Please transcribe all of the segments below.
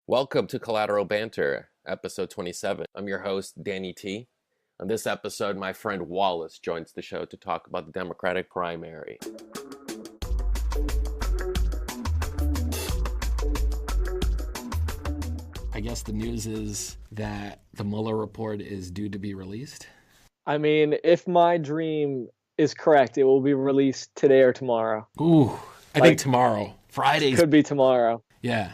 Welcome to Collateral Banter, episode 27. I'm your host, Danny T. On this episode, my friend Wallace joins the show to talk about the Democratic primary. I guess the news is that the Mueller report is due to be released. I mean, if my dream is correct, it will be released today or tomorrow. Ooh, I think tomorrow. Fridays. Could be tomorrow. Yeah.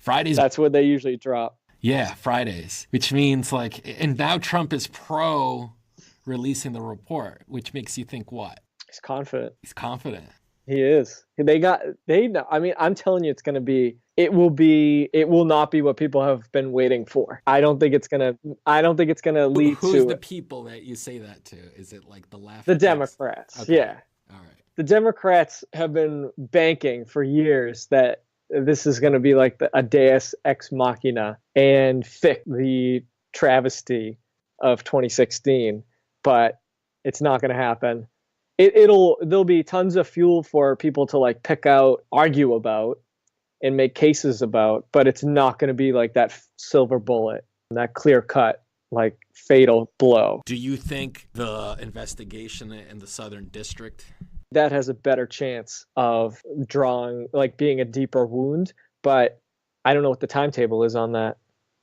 Fridays. That's what they usually drop. Yeah, Fridays. Which means and now Trump is pro releasing the report, which makes you think what? He's confident. He's confident. He is. I'm telling you, it will not be what people have been waiting for. I don't think it's gonna lead to. Who's the people that you say that to? Is it like the left? The Democrats. Okay. Yeah. All right. The Democrats have been banking for years that this is going to be like a deus ex machina and fix the travesty of 2016, but it's not going to happen. There'll be tons of fuel for people to pick out, argue about, and make cases about, but it's not going to be like that silver bullet, that clear cut, fatal blow. Do you think the investigation in the Southern District that has a better chance of being a deeper wound, but I don't know what the timetable is on that.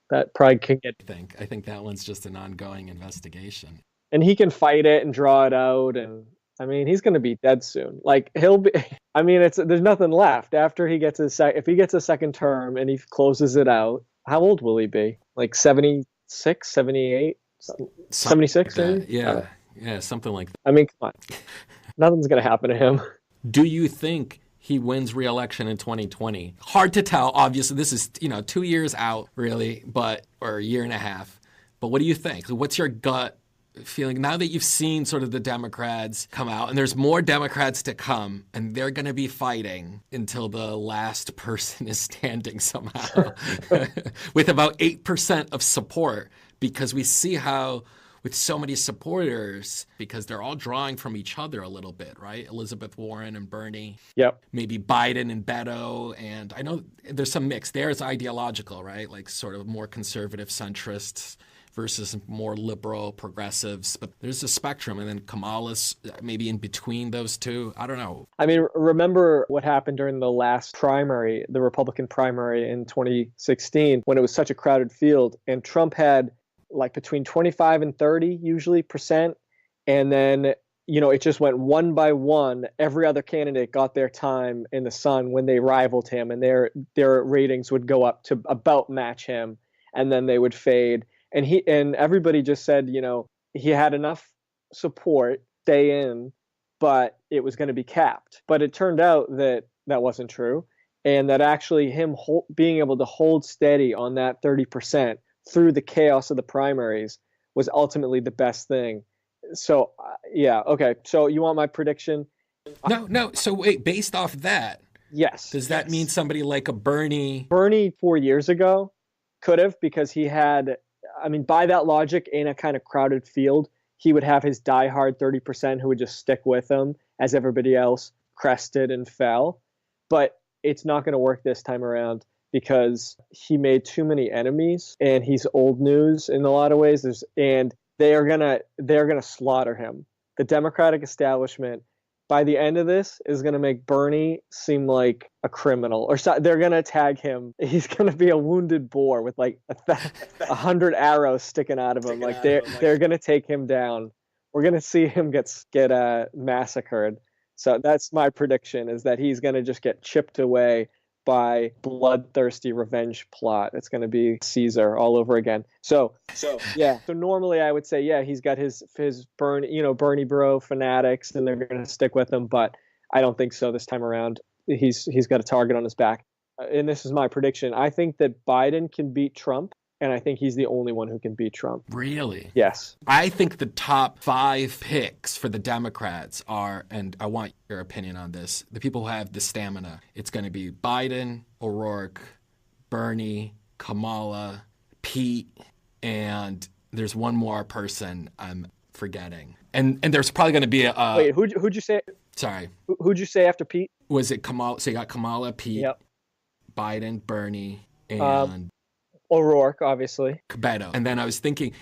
That probably can get. I think that one's just an ongoing investigation. And he can fight it and draw it out, and he's going to be dead soon. He'll be. There's nothing left after he gets if he gets a second term and he closes it out. How old will he be? 76, 78, 76? Like yeah, something like that. Come on. Nothing's going to happen to him. Do you think he wins re-election in 2020? Hard to tell. Obviously, this is 2 years out, really, or a year and a half. But what do you think? What's your gut feeling now that you've seen sort of the Democrats come out, and there's more Democrats to come, and they're going to be fighting until the last person is standing somehow with about 8% of support, because we see how with so many supporters, because they're all drawing from each other a little bit, right? Elizabeth Warren and Bernie. Yep. Maybe Biden and Beto. And I know there's some mix. There's ideological, right? Sort of more conservative centrists versus more liberal progressives. But there's a spectrum. And then Kamala's maybe in between those two. I don't know. Remember what happened during the last primary, the Republican primary in 2016, when it was such a crowded field, and Trump had between 25 and 30 usually percent. And then, it just went one by one. Every other candidate got their time in the sun when they rivaled him, and their ratings would go up to about match him, and then they would fade. And everybody just said, he had enough support, stay in, but it was going to be capped. But it turned out that wasn't true. And that actually him being able to hold steady on that 30% through the chaos of the primaries was ultimately the best thing. So, yeah. Okay. So you want my prediction? No. So wait, based off that. Yes. Does that mean somebody like a Bernie? Bernie 4 years ago could have, because he had, by that logic, in a kind of crowded field, he would have his diehard 30% who would just stick with him as everybody else crested and fell. But it's not going to work this time around, because he made too many enemies, and he's old news in a lot of ways. And they're gonna slaughter him. The Democratic establishment, by the end of this, is gonna make Bernie seem like a criminal, or they're gonna tag him. He's gonna be a wounded boar with 100 arrows sticking out of him. They're gonna take him down. We're gonna see him get massacred. So that's my prediction: is that he's gonna just get chipped away by bloodthirsty revenge plot. It's going to be Caesar all over again. So yeah. So normally I would say, yeah, he's got his Bernie bro fanatics, and they're going to stick with him. But I don't think so this time around. He's got a target on his back. And this is my prediction. I think that Biden can beat Trump, and I think he's the only one who can beat Trump. Really? Yes. I think the top 5 picks for the Democrats are, and I want your opinion on this, the people who have the stamina. It's going to be Biden, O'Rourke, Bernie, Kamala, Pete, and there's one more person I'm forgetting. And there's probably going to be a... Wait, who'd you say? Sorry. Who'd you say after Pete? Was it Kamala? So you got Kamala, Pete, yep. Biden, Bernie, and O'Rourke, obviously. Caballo. And then I was thinking,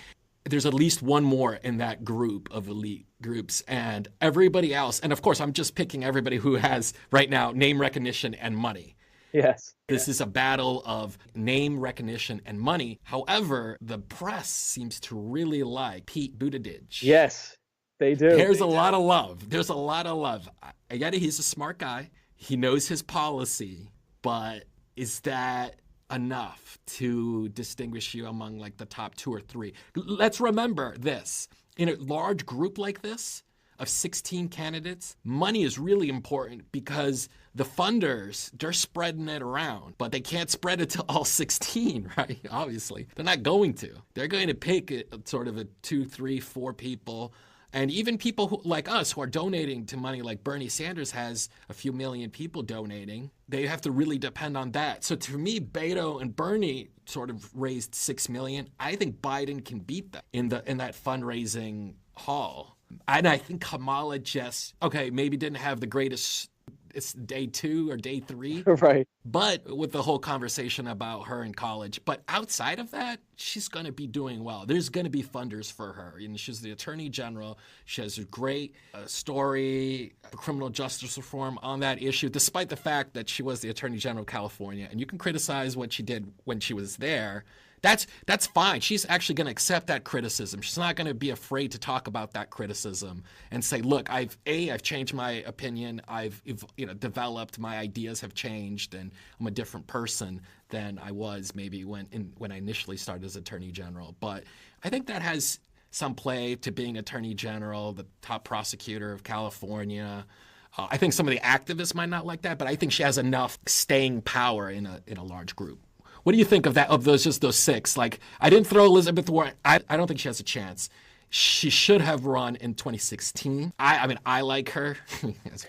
there's at least one more in that group of elite groups, and everybody else. And of course, I'm just picking everybody who has right now name recognition and money. Yes. This is a battle of name recognition and money. However, the press seems to really like Pete Buttigieg. Yes, they do. There's a lot of love. There's a lot of love. I get it. He's a smart guy. He knows his policy, but is that enough to distinguish you among like the top 2 or 3? Let's remember this. In a large group like this of 16 candidates, money is really important because the funders, they're spreading it around, but they can't spread it to all 16, right? Obviously. They're not going to. They're going to pick sort of a 2, 3, 4 people. And even people who, like us who are donating to money, like Bernie Sanders has a few million people donating, they have to really depend on that. So to me, Beto and Bernie sort of raised 6 million. I think Biden can beat them in that fundraising haul. And I think Kamala just, maybe didn't have the greatest, it's day 2 or day 3. Right. But with the whole conversation about her in college. But outside of that, she's going to be doing well. There's going to be funders for her. And she's the attorney general. She has a great story, criminal justice reform on that issue, despite the fact that she was the attorney general of California. And you can criticize what she did when she was there. That's fine. She's actually going to accept that criticism. She's not going to be afraid to talk about that criticism and say, "Look, I've changed my opinion. I've developed. My ideas have changed, and I'm a different person than I was maybe when I initially started as attorney general." But I think that has some play to being attorney general, the top prosecutor of California. I think some of the activists might not like that, but I think she has enough staying power in a large group. What do you think of that? Of those 6? Like, I didn't throw Elizabeth Warren. I don't think she has a chance. She should have run in 2016. I mean, I like her.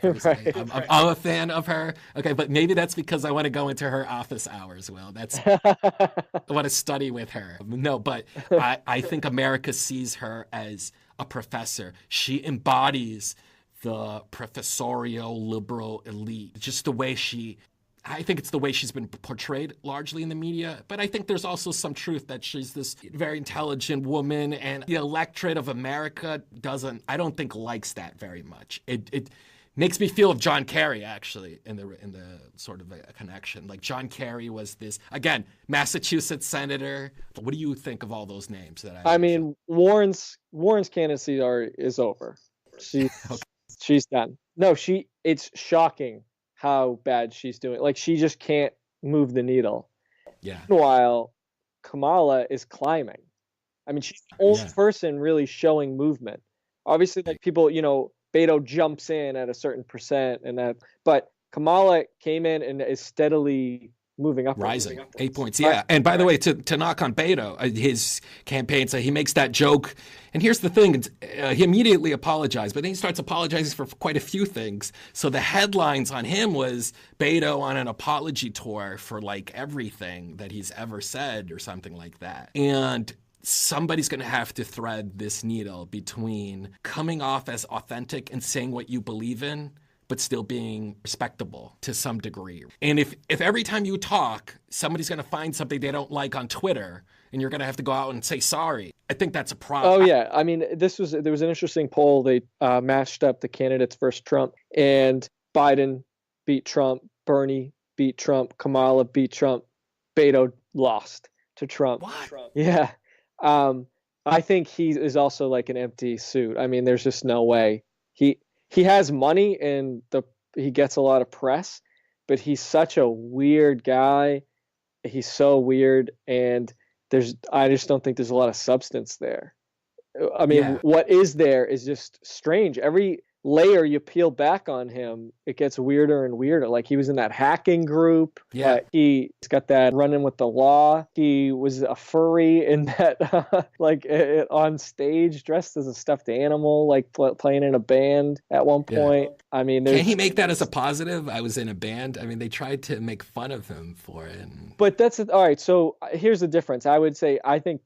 Right. I'm a fan of her. Okay, but maybe that's because I want to go into her office hours. Well, I want to study with her. No, but I think America sees her as a professor. She embodies the professorial liberal elite. Just the way I think it's the way she's been portrayed largely in the media, but I think there's also some truth that she's this very intelligent woman, and the electorate of America I don't think likes that very much. It makes me feel of John Kerry, actually, in the sort of a connection. Like, John Kerry was this, again, Massachusetts senator. What do you think of all those names that I mean, Warren's candidacy is over. She's done. No, it's shocking how bad she's doing. Like, she just can't move the needle. Yeah. Meanwhile, Kamala is climbing. I mean, she's the only person really showing movement. Obviously, like, people, Beto jumps in at a certain percent but Kamala came in and is steadily moving up. Rising 8 points. Yeah. And by the way, to knock on Beto, his campaign, so he makes that joke. And here's the thing. He immediately apologized, but then he starts apologizing for quite a few things. So the headlines on him was Beto on an apology tour for like everything that he's ever said or something like that. And somebody's going to have to thread this needle between coming off as authentic and saying what you believe in, but still being respectable to some degree. And if every time you talk, somebody's going to find something they don't like on Twitter, and you're going to have to go out and say sorry, I think that's a problem. Oh, yeah. I mean, there was an interesting poll. They matched up the candidates versus Trump, and Biden beat Trump, Bernie beat Trump, Kamala beat Trump, Beto lost to Trump. What? Yeah. I think he is also like an empty suit. I mean, there's just no way. He has money and he gets a lot of press, but he's such a weird guy. He's so weird, and I just don't think there's a lot of substance there. I mean, What is there is just strange. Every layer you peel back on him, it gets weirder and weirder. Like, he was in that hacking group. Yeah. He's got that run-in with the law. He was a furry in that, on stage, dressed as a stuffed animal, like playing in a band at one point. I mean, can he make that as a positive? I was in a band. I mean, they tried to make fun of him for it. But all right. So here's the difference. I would say, I think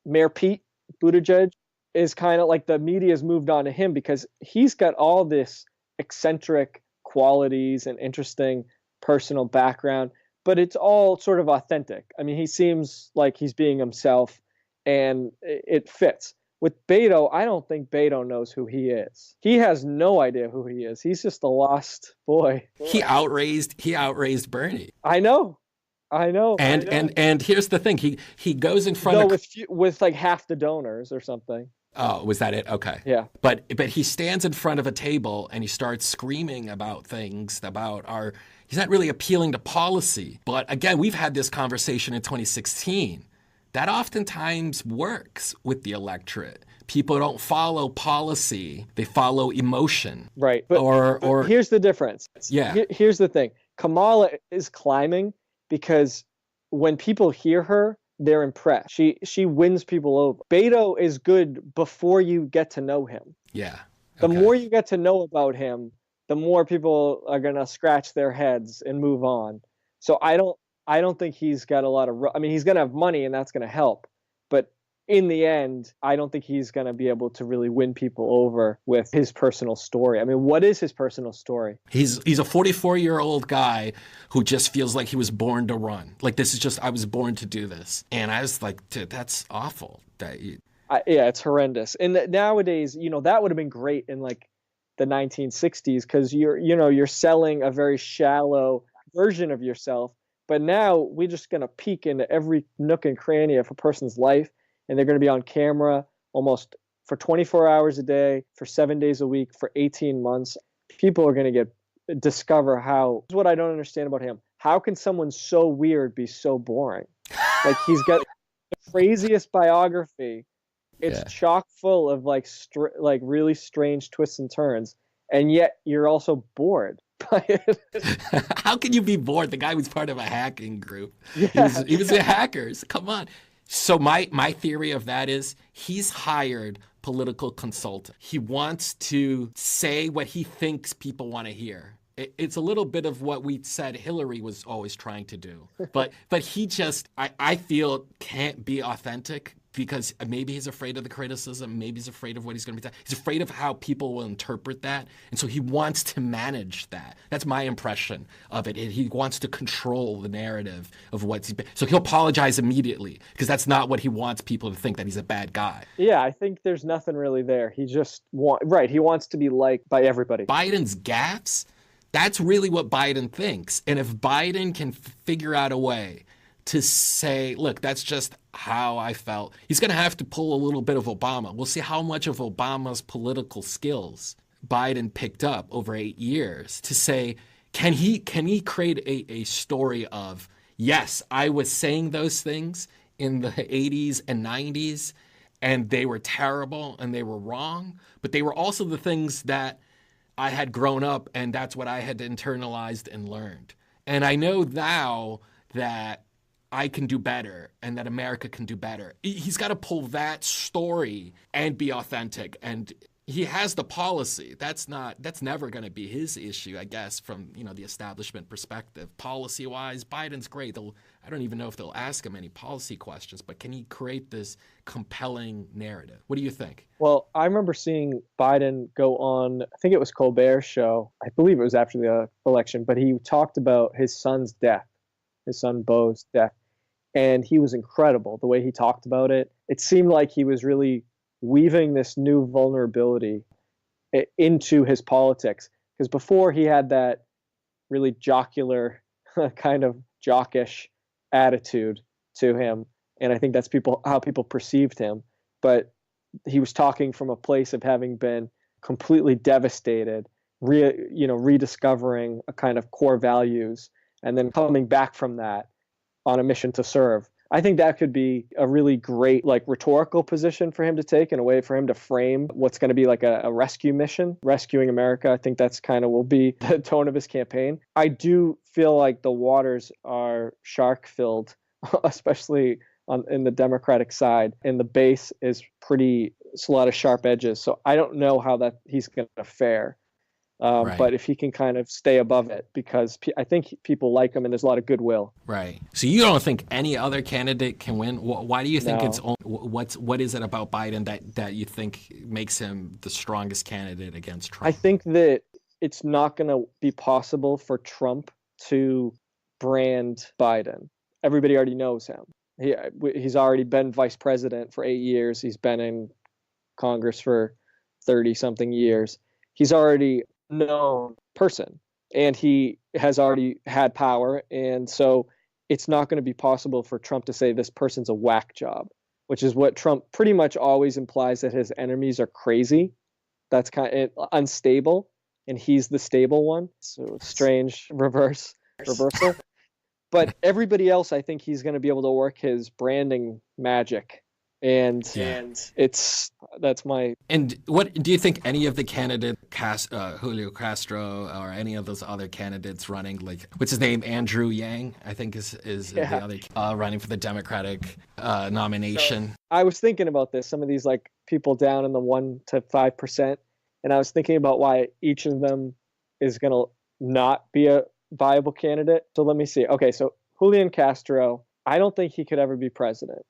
Mayor Pete Buttigieg is kind of like, the media's moved on to him because he's got all this eccentric qualities and interesting personal background. but it's all sort of authentic. I mean, he seems like he's being himself, and it fits. With Beto, I don't think Beto knows who he is. He has no idea who he is. He's just a lost boy. He outraised Bernie. I know. And here's the thing. He goes in front of with like half the donors or something. Oh, was that it? Okay. Yeah. But he stands in front of a table and he starts screaming about things he's not really appealing to policy. But again, we've had this conversation in 2016. That oftentimes works with the electorate. People don't follow policy; they follow emotion. Right. But here's the difference. Yeah. Here's the thing. Kamala is climbing because when people hear her, they're impressed. She wins people over. Beto is good before you get to know him. Yeah. The more you get to know about him, the more people are gonna scratch their heads and move on. So I don't think he's got a lot of. I mean, he's gonna have money, and that's gonna help. But in the end, I don't think he's gonna be able to really win people over with his personal story. I mean, what is his personal story? He's a 44-year-old guy who just feels like he was born to run. Like, this is just, I was born to do this. And I was like, dude, that's awful. Yeah, it's horrendous. And nowadays, that would have been great in like the 1960s because you're selling a very shallow version of yourself. But now we're just going to peek into every nook and cranny of a person's life, and they're going to be on camera almost for 24 hours a day, for 7 days a week, for 18 months. People are going to discover how. This is what I don't understand about him. How can someone so weird be so boring? Like, he's got the craziest biography. It's chock full of like really strange twists and turns, and yet you're also bored. How can you be bored? The guy was part of a hacking group. Yeah. He was a hacker. Come on. So my theory of that is he's hired political consultant. He wants to say what he thinks people want to hear. It's a little bit of what we said Hillary was always trying to do. But he just, I feel, can't be authentic because maybe he's afraid of the criticism. Maybe he's afraid of what he's going to be. He's afraid of how people will interpret that. And so he wants to manage that. That's my impression of it. He wants to control the narrative of what's. So he'll apologize immediately because that's not what he wants people to think, that he's a bad guy. Yeah, I think there's nothing really there. He just he wants to be liked by everybody. Biden's gaffes, that's really what Biden thinks. And if Biden can figure out a way to say, look, that's just how I felt, he's going to have to pull a little bit of Obama. We'll see how much of Obama's political skills Biden picked up over 8 years to say, can he create a story of, yes, I was saying those things in the 80s and 90s, and they were terrible and they were wrong, but they were also the things that I had grown up, and that's what I had internalized and learned. And I know now that I can do better and that America can do better. He's got to pull that story and be authentic. And he has the policy. That's never going to be his issue, I guess, from the establishment perspective. Policy-wise, Biden's great. I don't even know if they'll ask him any policy questions, but can he create this compelling narrative? What do you think? Well, I remember seeing Biden go on, I think it was Colbert's show. I believe it was after the election, but he talked about his son's death, his son Beau's death. And he was incredible the way he talked about it. It seemed like he was really weaving this new vulnerability into his politics. Because before he had that really jocular, kind of jockish attitude to him. And I think that's how people perceived him. But he was talking from a place of having been completely devastated, rediscovering a kind of core values, and then coming back from that on a mission to serve. I think that could be a really great rhetorical position for him to take, and a way for him to frame what's going to be like a rescue mission, rescuing America. I think that's kind of will be the tone of his campaign. I do feel like the waters are shark-filled, especially in the Democratic side, and the base is it's a lot of sharp edges. So I don't know how that he's going to fare. Right. But if he can kind of stay above it, because I think people like him and there's a lot of goodwill. Right. So you don't think any other candidate can win? Why do you think No. what is it about Biden that you think makes him the strongest candidate against Trump? I think that it's not going to be possible for Trump to brand Biden. Everybody already knows him. He's already been vice president for 8 years. He's been in Congress for 30-something years. He's already known person, and he has already had power. And so it's not going to be possible for Trump to say this person's a whack job, which is what Trump pretty much always implies, that his enemies are crazy. That's kind of unstable, and he's the stable one. So strange reversal. But everybody else, I think he's going to be able to work his branding magic. And that's my. And what do you think any of the candidates, Julio Castro or any of those other candidates running, like what's his name, Andrew Yang, I think is the other running for the Democratic nomination. So, I was thinking about this. Some of these like people down in the 1 to 5%, and I was thinking about why each of them is going to not be a viable candidate. So let me see. Okay, so Julian Castro, I don't think he could ever be president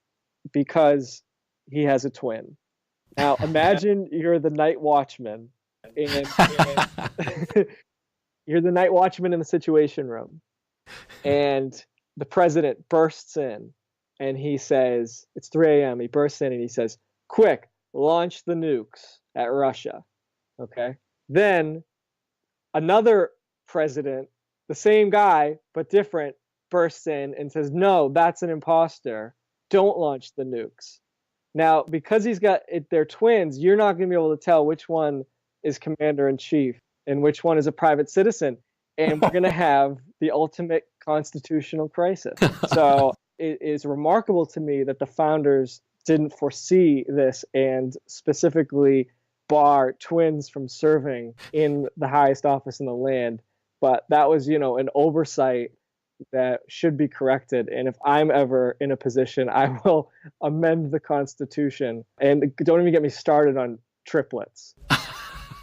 because he has a twin. Now imagine you're the night watchman, and you're the night watchman in the Situation Room, and the president bursts in, and he says, it's 3 a.m. He bursts in and he says, "Quick, launch the nukes at Russia." Okay. Then another president, the same guy but different, bursts in and says, "No, that's an imposter. Don't launch the nukes." Now, because they're twins, you're not going to be able to tell which one is commander-in-chief and which one is a private citizen. And we're going to have the ultimate constitutional crisis. So it is remarkable to me that the founders didn't foresee this and specifically bar twins from serving in the highest office in the land. But that was, an oversight that should be corrected. And if I'm ever in a position, I will amend the Constitution. And don't even get me started on triplets.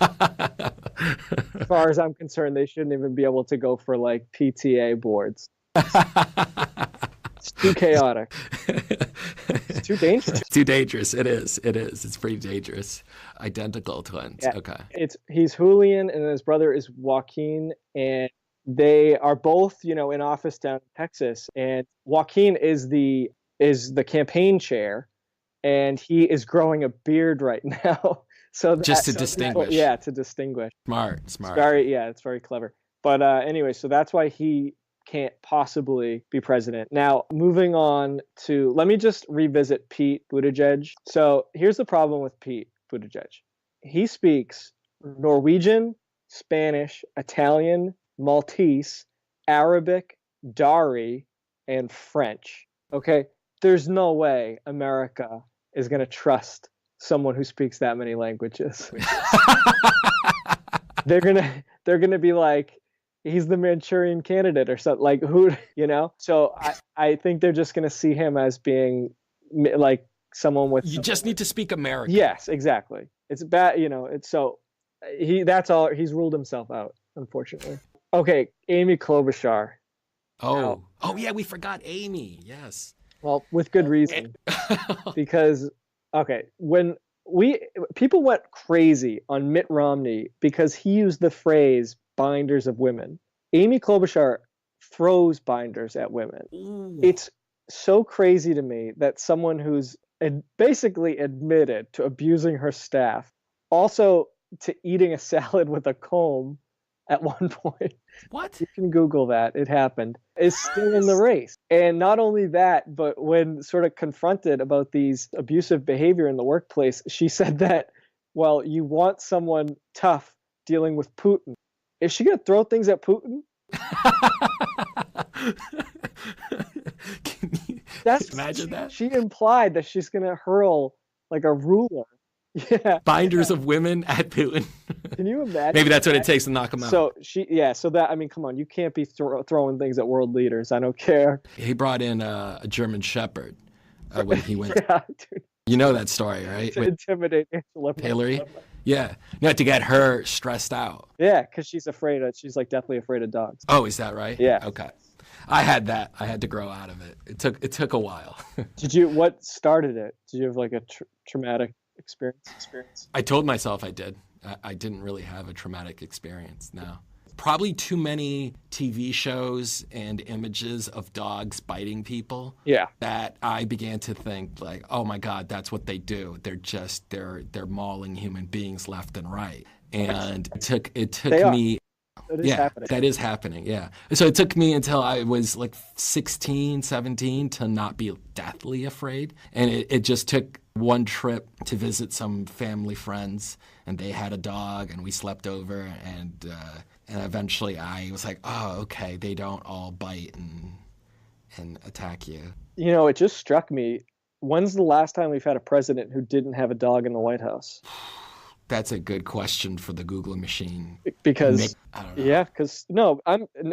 As far as I'm concerned, they shouldn't even be able to go for like PTA boards. It's too chaotic. It's too dangerous. Too dangerous. It is. It's pretty dangerous. Identical twins. Yeah. Okay. He's Julian and his brother is Joaquin, and they are both, in office down in Texas. And Joaquin is the campaign chair, and he is growing a beard right now. Just to distinguish. To distinguish. Smart. It's very clever. But anyway, so that's why he can't possibly be president. Now, moving on to, let me just revisit Pete Buttigieg. So here's the problem with Pete Buttigieg. He speaks Norwegian, Spanish, Italian, Maltese, Arabic, Dari, and French. Okay, there's no way America is going to trust someone who speaks that many languages. They're gonna be like, he's the Manchurian candidate or something, like who, So I think they're just gonna see him as being like someone with. You just need to speak American. Yes, exactly. It's bad, It's so that's all. He's ruled himself out, unfortunately. Okay, Amy Klobuchar. Oh yeah, we forgot Amy. Yes. Well, with good reason, because when people went crazy on Mitt Romney because he used the phrase "binders of women." Amy Klobuchar throws binders at women. Ooh. It's so crazy to me that someone who's basically admitted to abusing her staff, also to eating a salad with a comb at one point. What? You can Google that. It happened. Is still in the race. And not only that, but when sort of confronted about these abusive behavior in the workplace, she said that, well, you want someone tough dealing with Putin. Is she going to throw things at Putin? Can you imagine that? She implied that she's going to hurl like a ruler. Yeah. Binders of women at Putin. Can you imagine? Maybe that's what it takes to knock him out. So come on, you can't be throwing things at world leaders. I don't care. He brought in a German Shepherd when he went. Yeah, dude. You know that story, right? To intimidate Hillary. Yeah. No, to get her stressed out. Yeah, because she's like deathly afraid of dogs. Oh, is that right? Yeah. Okay. I had that. I had to grow out of it. It took a while. What started it? Did you have like a traumatic experience? I told myself I did. I didn't really have a traumatic experience. No. probably too many TV shows and images of dogs biting people. Yeah. That I began to think like, oh my God, that's what they do. They're mauling human beings left and right. And it took me. That is happening. That is happening, yeah. So it took me until I was like 16, 17 to not be deathly afraid. And it just took one trip to visit some family friends, and they had a dog, and we slept over, and eventually I was like, oh, okay, they don't all bite and attack you. You know, it just struck me. When's the last time we've had a president who didn't have a dog in the White House? That's a good question for the Google machine. Because I don't know. Yeah, because no,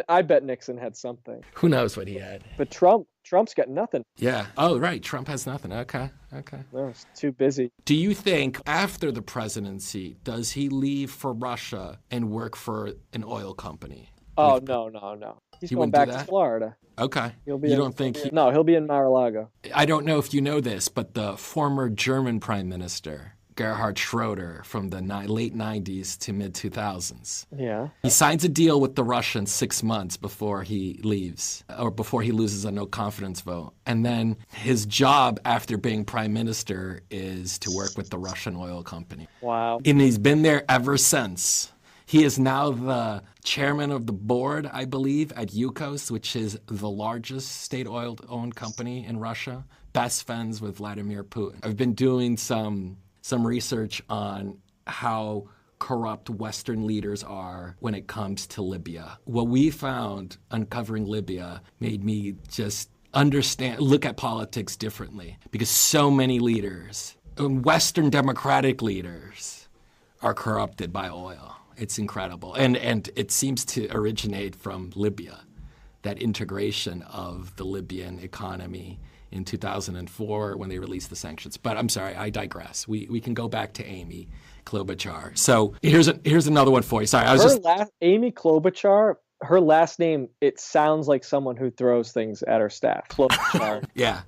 I bet Nixon had something. Who knows what he had? But Trump's got nothing. Yeah. Oh, right. Trump has nothing. Okay. No, he's too busy. Do you think after the presidency, does he leave for Russia and work for an oil company? Oh, no. He's going back to Florida. Okay. He'll be He'll be in Mar-a-Lago. I don't know if you know this, but the former German prime minister, Gerhard Schroeder, from the late 90s to mid-2000s. Yeah. He signs a deal with the Russians 6 months before he leaves, or before he loses a no-confidence vote. And then his job after being prime minister is to work with the Russian oil company. Wow. And he's been there ever since. He is now the chairman of the board, I believe, at Yukos, which is the largest state oil-owned company in Russia, best friends with Vladimir Putin. I've been doing some research on how corrupt Western leaders are when it comes to Libya. What we found uncovering Libya made me just look at politics differently, because so many leaders, Western democratic leaders, are corrupted by oil. It's incredible. And it seems to originate from Libya, that integration of the Libyan economy in 2004 when they released the sanctions. But I'm sorry, I digress. We can go back to Amy Klobuchar. So here's another one for you. Sorry, Amy Klobuchar, her last name, it sounds like someone who throws things at her staff. Klobuchar. Yeah.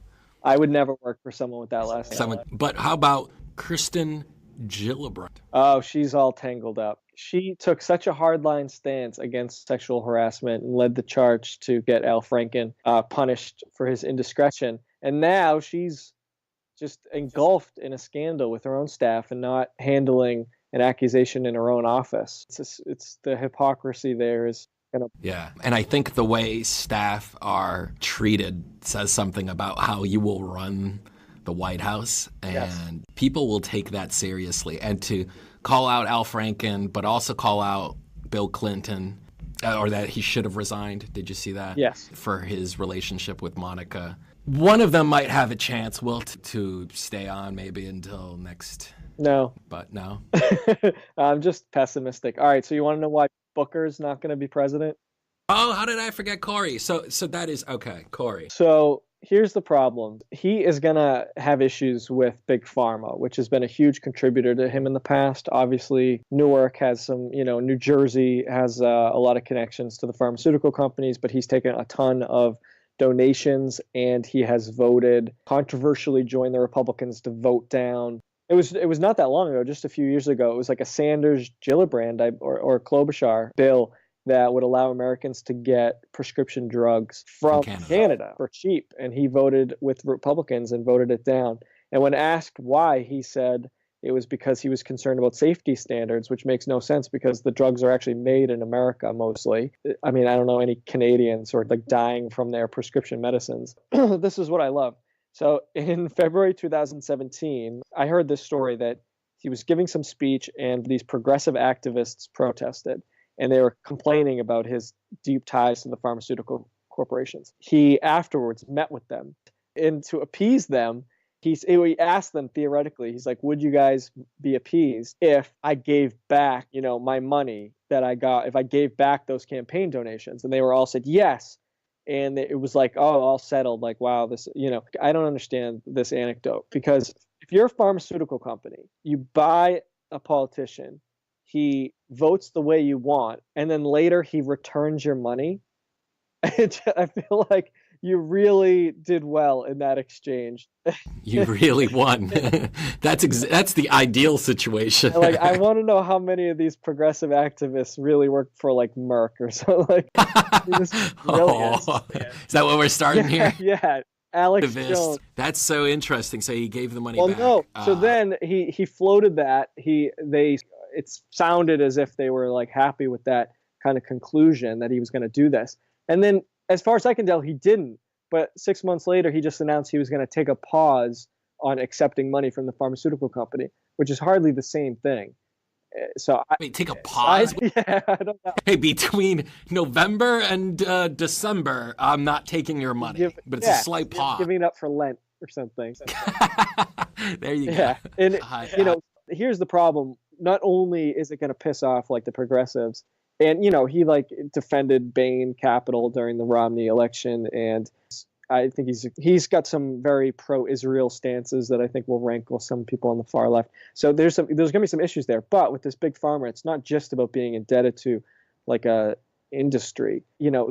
I would never work for someone with that last name. But how about Kirsten Gillibrand? Oh, she's all tangled up. She took such a hardline stance against sexual harassment and led the charge to get Al Franken punished for his indiscretion. And now she's just engulfed in a scandal with her own staff and not handling an accusation in her own office. It's the hypocrisy there is kind of... Yeah, and I think the way staff are treated says something about how you will run the White House, and people will take that seriously. And to call out Al Franken, but also call out Bill Clinton, or that he should have resigned. Did you see that? Yes. For his relationship with Monica. One of them might have a chance, Will, to stay on maybe until next. No. But no. I'm just pessimistic. All right, so you want to know why Booker's not going to be president? Oh, how did I forget Cory? So that is, okay, Cory. So here's the problem. He is going to have issues with Big Pharma, which has been a huge contributor to him in the past. Obviously, Newark has some, New Jersey has a lot of connections to the pharmaceutical companies, but he's taken a ton of donations, and he has controversially joined the Republicans to vote down. It was not that long ago, just a few years ago. It was like a Sanders-Gillibrand or Klobuchar bill that would allow Americans to get prescription drugs from Canada for cheap. And he voted with Republicans and voted it down. And when asked why, he said it was because he was concerned about safety standards, which makes no sense because the drugs are actually made in America mostly. I mean, I don't know any Canadians who are like dying from their prescription medicines. This is what I love. So in February 2017, I heard this story that he was giving some speech and these progressive activists protested, and they were complaining about his deep ties to the pharmaceutical corporations. He afterwards met with them, and to appease them, he asked them theoretically, he's like, would you guys be appeased if I gave back, my money that I got, if I gave back those campaign donations? And they were all said yes. And it was like, oh, all settled. Like, wow, this, I don't understand this anecdote, because if you're a pharmaceutical company, you buy a politician, he votes the way you want, and then later he returns your money. I feel like you really did well in that exchange. You really won. That's the ideal situation. Like, I want to know how many of these progressive activists really work for like Merck or something. Like, this is brilliant. Is that what we're starting here? Yeah. Alex Jones. That's so interesting. So he gave the money back. Well, no. So then he floated that. It sounded as if they were like happy with that kind of conclusion that he was going to do this. And then, as far as I can tell, he didn't. But 6 months later, he just announced he was going to take a pause on accepting money from the pharmaceutical company, which is hardly the same thing. So wait, take a pause? Yeah, I don't know. Hey, between November and December, I'm not taking your money, but it's a slight pause. Giving it up for Lent or something. There you go. Yeah, and here's the problem. Not only is it going to piss off like the progressives, and he like defended Bain Capital during the Romney election, and I think he's got some very pro-Israel stances that I think will rankle some people on the far left. So there's going to be some issues there. But with this big pharma, it's not just about being indebted to like a industry.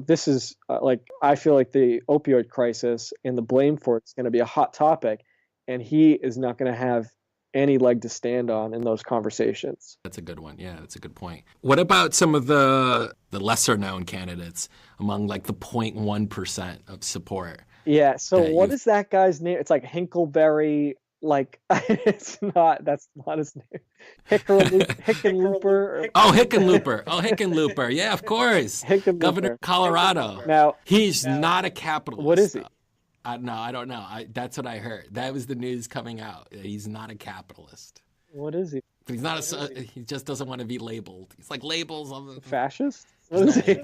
This is like, I feel like the opioid crisis and the blame for it's going to be a hot topic, and he is not going to have any leg to stand on in those conversations. That's a good one. Yeah, that's a good point. What about some of the lesser known candidates among like the 0.1% of support? Yeah. So what is that guy's name? It's like Hinkle Berry. Like that's not his name. Hickenlooper. Hickenlooper. Yeah, of course. Governor of Colorado. Now he's not a capitalist. What is he? No, I don't know. That's what I heard. That was the news coming out. He's not a capitalist. What is he? But he's not he just doesn't want to be labeled. He's like labels on the fascist. What is he?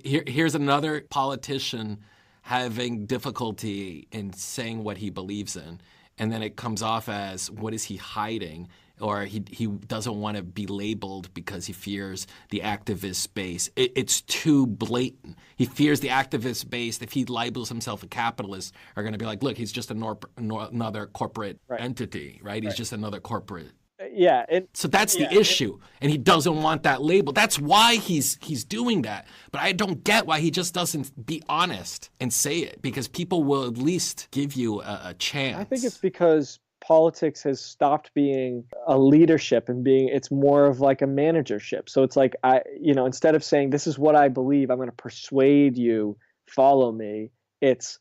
Here's another politician having difficulty in saying what he believes in, and then it comes off as what is he hiding? Or he doesn't want to be labeled because he fears the activist base. It's too blatant. He fears the activist base, if he labels himself a capitalist, are going to be like, look, he's just another corporate entity, right? He's just another corporate. Yeah. So that's the issue. And he doesn't want that label. That's why he's doing that. But I don't get why he just doesn't be honest and say it, because people will at least give you a chance. I think it's because politics has stopped being a leadership and it's more of like a managership. So it's like, instead of saying, this is what I believe, I'm going to persuade you, follow me. It's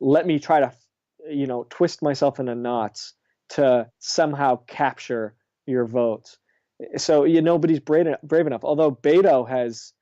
let me try to, twist myself into knots to somehow capture your votes. So, nobody's brave enough. Although Beto has,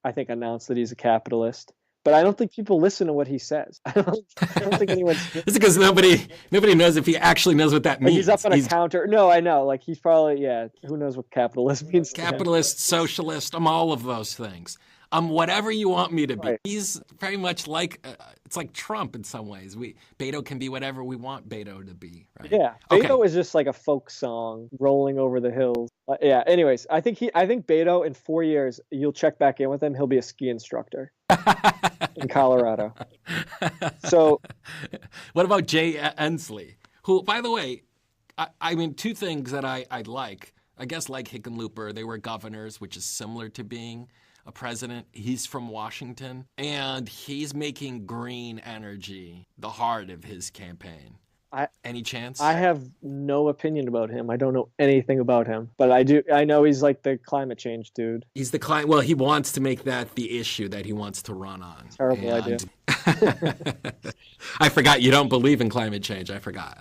I think, announced that he's a capitalist. But I don't think people listen to what he says. I don't think anyone's. It's because nobody knows if he actually knows what that means. He's up on a counter. No, I know. Like he's probably who knows what capitalist means? Capitalist, socialist. I'm all of those things. I'm whatever you want me to be. Right. He's very much like it's like Trump in some ways. Beto can be whatever we want Beto to be. Right? Yeah, Beto is just like a folk song rolling over the hills. Anyways, I think Beto in 4 years, you'll check back in with him. He'll be a ski instructor in Colorado. So, what about Jay Inslee, who, by the way, I mean, two things that I like. I guess like Hickenlooper, they were governors, which is similar to being a president. He's from Washington, and he's making green energy the heart of his campaign. Any chance? I have no opinion about him. I don't know anything about him, but I know he's like the climate change dude. He's the climate. Well, he wants to make that the issue that he wants to run on. Terrible idea. I forgot you don't believe in climate change. I forgot.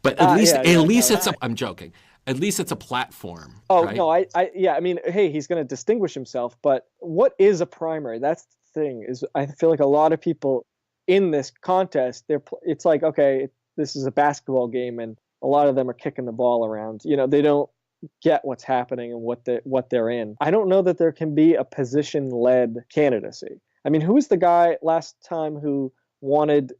But at least it's I'm joking. At least it's a platform. Oh, right? no, I mean, hey, he's going to distinguish himself, but what is a primary? That's the thing, is I feel like a lot of people in this contest, it's like, okay, this is a basketball game, and a lot of them are kicking the ball around. They don't get what's happening and what they're in. I don't know that there can be a position-led candidacy. I mean, who was the guy last time who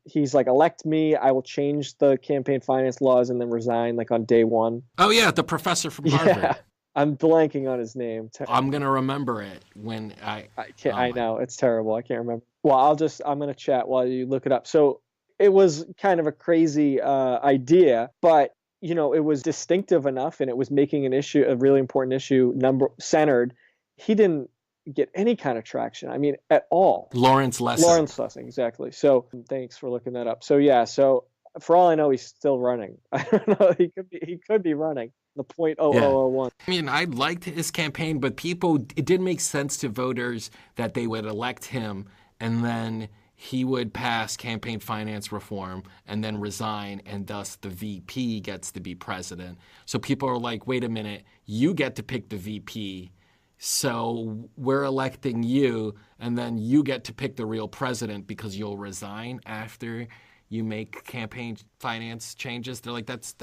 he's like, elect me, I will change the campaign finance laws and then resign like on day one? Oh yeah, the professor from Harvard. Yeah, I'm blanking on his name. I'm gonna remember it when I can't. I know it's terrible. I can't remember. Well, I'm gonna chat while you look it up. So it was kind of a crazy idea, but it was distinctive enough, and it was making an issue, a really important issue, centered. He didn't get any kind of traction. I mean, at all. Lawrence Lessig. Lawrence Lessig, exactly. So thanks for looking that up. So yeah, so for all I know, he's still running. I don't know. He could be running the .0001. I mean, I liked his campaign, but it didn't make sense to voters that they would elect him and then he would pass campaign finance reform and then resign, and thus the VP gets to be president. So people are like, wait a minute, you get to pick the VP, so we're electing you, and then you get to pick the real president because you'll resign after you make campaign finance changes. They're like, that's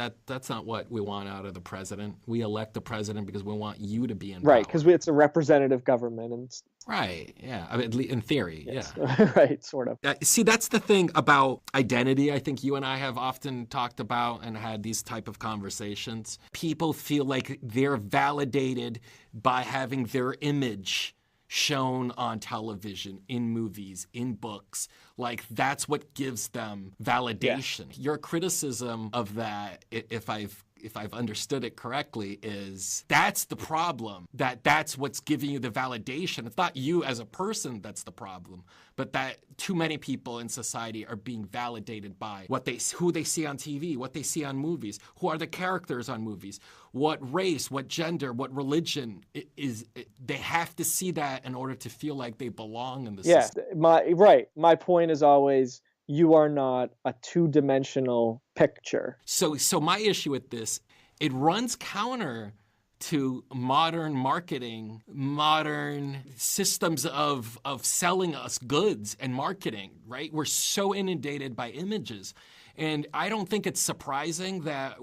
not what we want out of the president. We elect the president because we want you to be in power. Right, because it's a representative government. Right, yeah. I mean, in theory, yes. Yeah. Right, sort of. See, that's the thing about identity. I think you and I have often talked about and had these type of conversations. People feel like they're validated by having their image shown on television, in movies, in books. Like, that's what gives them validation. Yeah. Your criticism of that, if I've understood it correctly, is that's the problem. That's what's giving you the validation. It's not you as a person that's the problem, but that too many people in society are being validated by who they see on TV, what they see on movies, who are the characters on movies, what race, what gender, what religion is. They have to see that in order to feel like they belong in the system. My point is always, you are not a two-dimensional picture. So my issue with this, it runs counter to modern marketing, modern systems of selling us goods and marketing, right? We're so inundated by images. And I don't think it's surprising that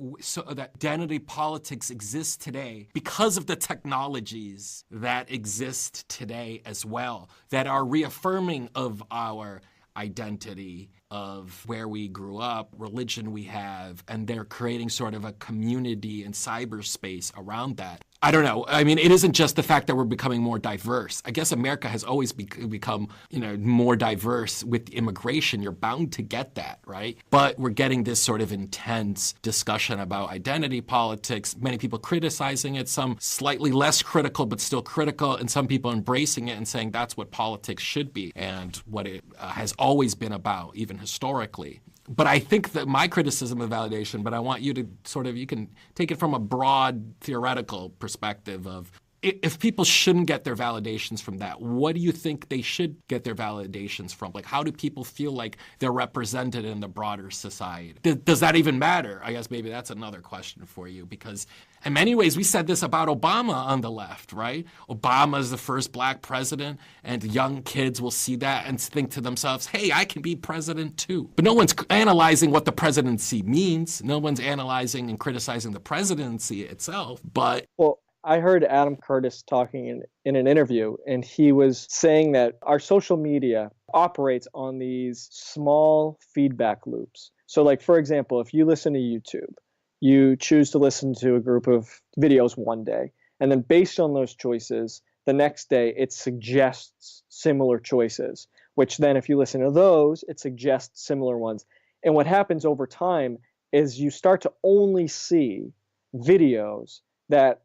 identity politics exists today because of the technologies that exist today as well, that are reaffirming of our identity, of where we grew up, religion we have, and they're creating sort of a community in cyberspace around that. I don't know. I mean, it isn't just the fact that we're becoming more diverse. I guess America has always become, more diverse with immigration. You're bound to get that, right? But we're getting this sort of intense discussion about identity politics, many people criticizing it, some slightly less critical, but still critical, and some people embracing it and saying that's what politics should be and what it has always been about, even historically. But I think that my criticism of validation, but I want you to you can take it from a broad theoretical perspective of, if people shouldn't get their validations from that, what do you think they should get their validations from? Like, how do people feel like they're represented in the broader society? Does that even matter? I guess maybe that's another question for you, because in many ways, we said this about Obama on the left, right? Obama is the first black president, and young kids will see that and think to themselves, hey, I can be president too. But no one's analyzing what the presidency means. No one's analyzing and criticizing the presidency itself, but... Well, I heard Adam Curtis talking in an interview, and he was saying that our social media operates on these small feedback loops. So, like, for example, if you listen to YouTube, you choose to listen to a group of videos one day, and then based on those choices, the next day it suggests similar choices, which then if you listen to those, it suggests similar ones. And what happens over time is you start to only see videos that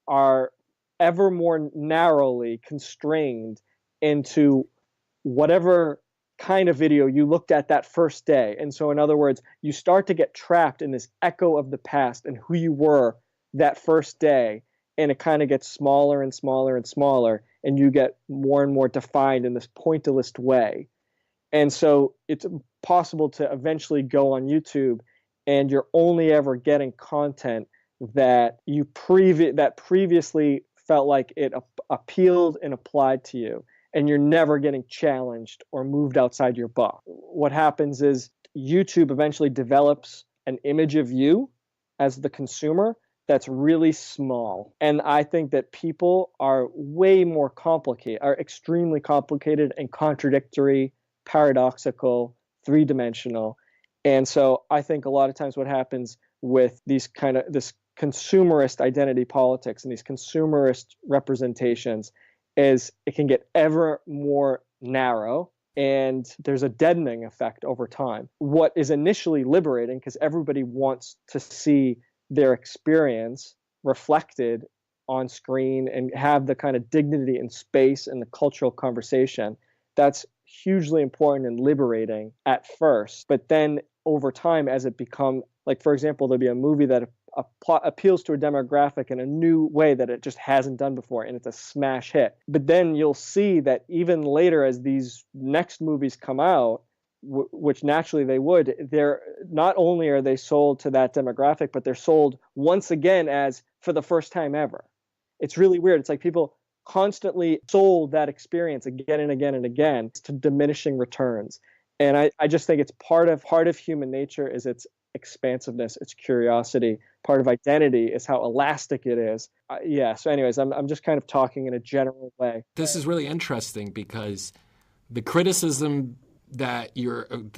are ever more narrowly constrained into whatever kind of video you looked at that first day. And so, in other words, you start to get trapped in this echo of the past and who you were that first day, and it kind of gets smaller and smaller and smaller, and you get more and more defined in this pointillist way. And so it's possible to eventually go on YouTube and you're only ever getting content that you previously felt like it appealed and applied to you, and you're never getting challenged or moved outside your box. What happens is YouTube eventually develops an image of you as the consumer that's really small. And I think that people are extremely complicated and contradictory, paradoxical, three-dimensional. And so I think a lot of times what happens with this consumerist identity politics and these consumerist representations is it can get ever more narrow, and there's a deadening effect over time. What is initially liberating, because everybody wants to see their experience reflected on screen and have the kind of dignity and space and the cultural conversation. That's hugely important and liberating at first. But then over time, as it becomes, like, for example, there'll be a movie that appeals to a demographic in a new way that it just hasn't done before, and it's a smash hit. But then you'll see that even later, as these next movies come out, which naturally they would, they're not only are they sold to that demographic, but they're sold once again as for the first time ever. It's really weird. It's like people constantly sold that experience again and again and again to diminishing returns. And I just think it's part of human nature is its expansiveness, its curiosity. Part of identity is how elastic it is. So anyways, I'm just kind of talking in a general way. This is really interesting because the criticism that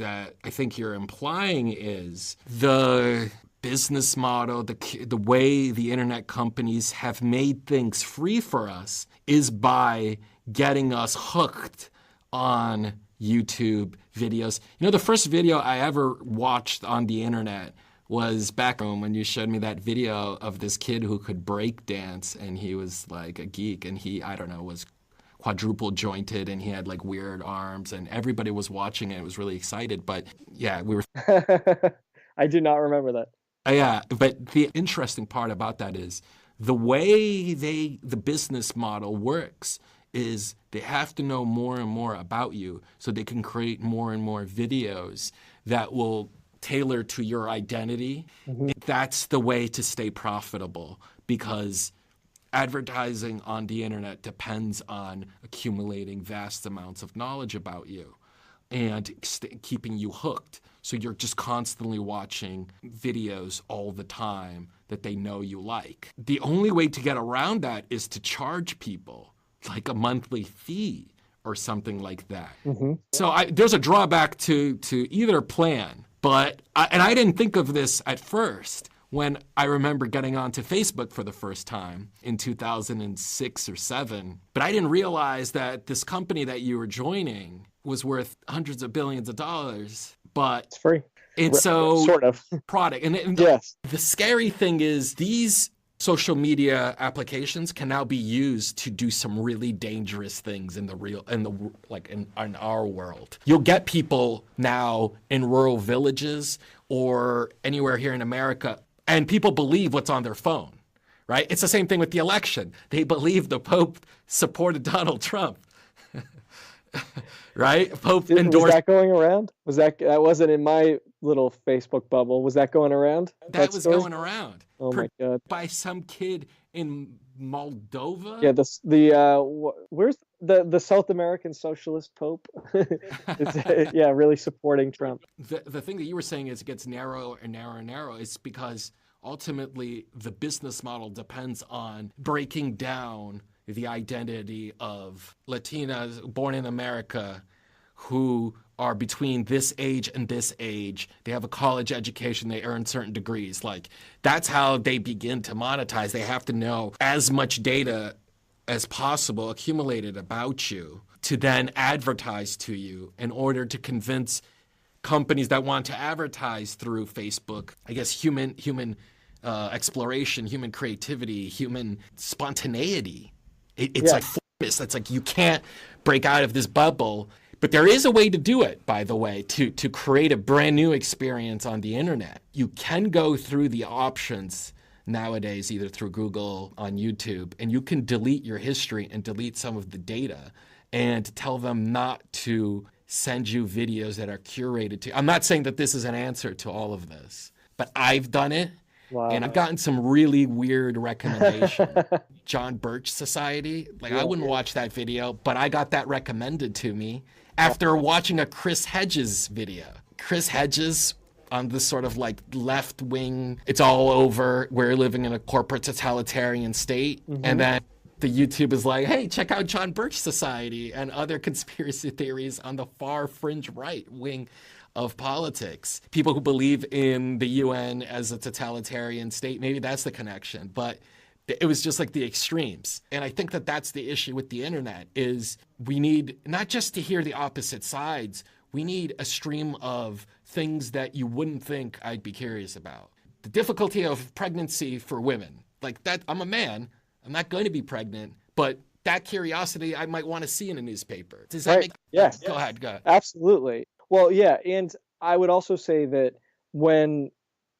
I think you're implying is the business model, the way the internet companies have made things free for us is by getting us hooked on YouTube videos. You know, the first video I ever watched on the internet was back when you showed me that video of this kid who could break dance, and he was like a geek, and he, I don't know, was quadruple jointed, and he had like weird arms, and everybody was watching it. It was really excited, but yeah, we were. I do not remember that. Yeah, but the interesting part about that is the way the business model works is they have to know more and more about you so they can create more and more videos that will tailor to your identity. Mm-hmm. That's the way to stay profitable, because advertising on the internet depends on accumulating vast amounts of knowledge about you and keeping you hooked. So you're just constantly watching videos all the time that they know you like. The only way to get around that is to charge people like a monthly fee or something like that. Mm-hmm. So there's a drawback to either plan, but I didn't think of this at first when I remember getting onto Facebook for the first time in 2006 or 7. But I didn't realize that this company that you were joining was worth hundreds of billions of dollars, but it's free. It's so sort of product. And yes. The scary thing is these social media applications can now be used to do some really dangerous things in our world. You'll get people now in rural villages or anywhere here in America, and people believe what's on their phone, right? It's the same thing with the election. They believe the Pope supported Donald Trump, right? Pope endorsed. Was that going around? That wasn't in my little Facebook bubble? Was that going around? That was going around. Oh my God! By some kid in Moldova. Yeah, where's the South American socialist Pope? Yeah, really supporting Trump. The thing that you were saying is it gets narrower and narrower and narrower. It's because ultimately the business model depends on breaking down the identity of Latinas born in America who are between this age and this age. They have a college education, they earn certain degrees. Like, that's how they begin to monetize. They have to know as much data as possible accumulated about you to then advertise to you in order to convince companies that want to advertise through Facebook, I guess, human exploration, human creativity, human spontaneity. It's like Forbes. It's like you can't break out of this bubble. But there is a way to do it, by the way, to create a brand new experience on the internet. You can go through the options nowadays, either through Google, on YouTube, and you can delete your history and delete some of the data and tell them not to send you videos that are curated to. I'm not saying that this is an answer to all of this, but I've done it. Wow. And I've gotten some really weird recommendations. John Birch Society, I wouldn't watch that video, but I got that recommended to me after watching a Chris Hedges video. Chris Hedges on this sort of left wing, it's all over, we're living in a corporate totalitarian state. Mm-hmm. And then the YouTube is like, hey, check out John Birch Society and other conspiracy theories on the far fringe right wing of politics. People who believe in the UN as a totalitarian state, maybe that's the connection. But it was just like the extremes. And I think that that's the issue with the internet is we need not just to hear the opposite sides, we need a stream of things that you wouldn't think I'd be curious about. The difficulty of pregnancy for women. Like that, I'm a man, I'm not going to be pregnant, but that curiosity I might want to see in a newspaper. Does that Right. make Yes. Go ahead. Absolutely. Well, yeah. And I would also say that when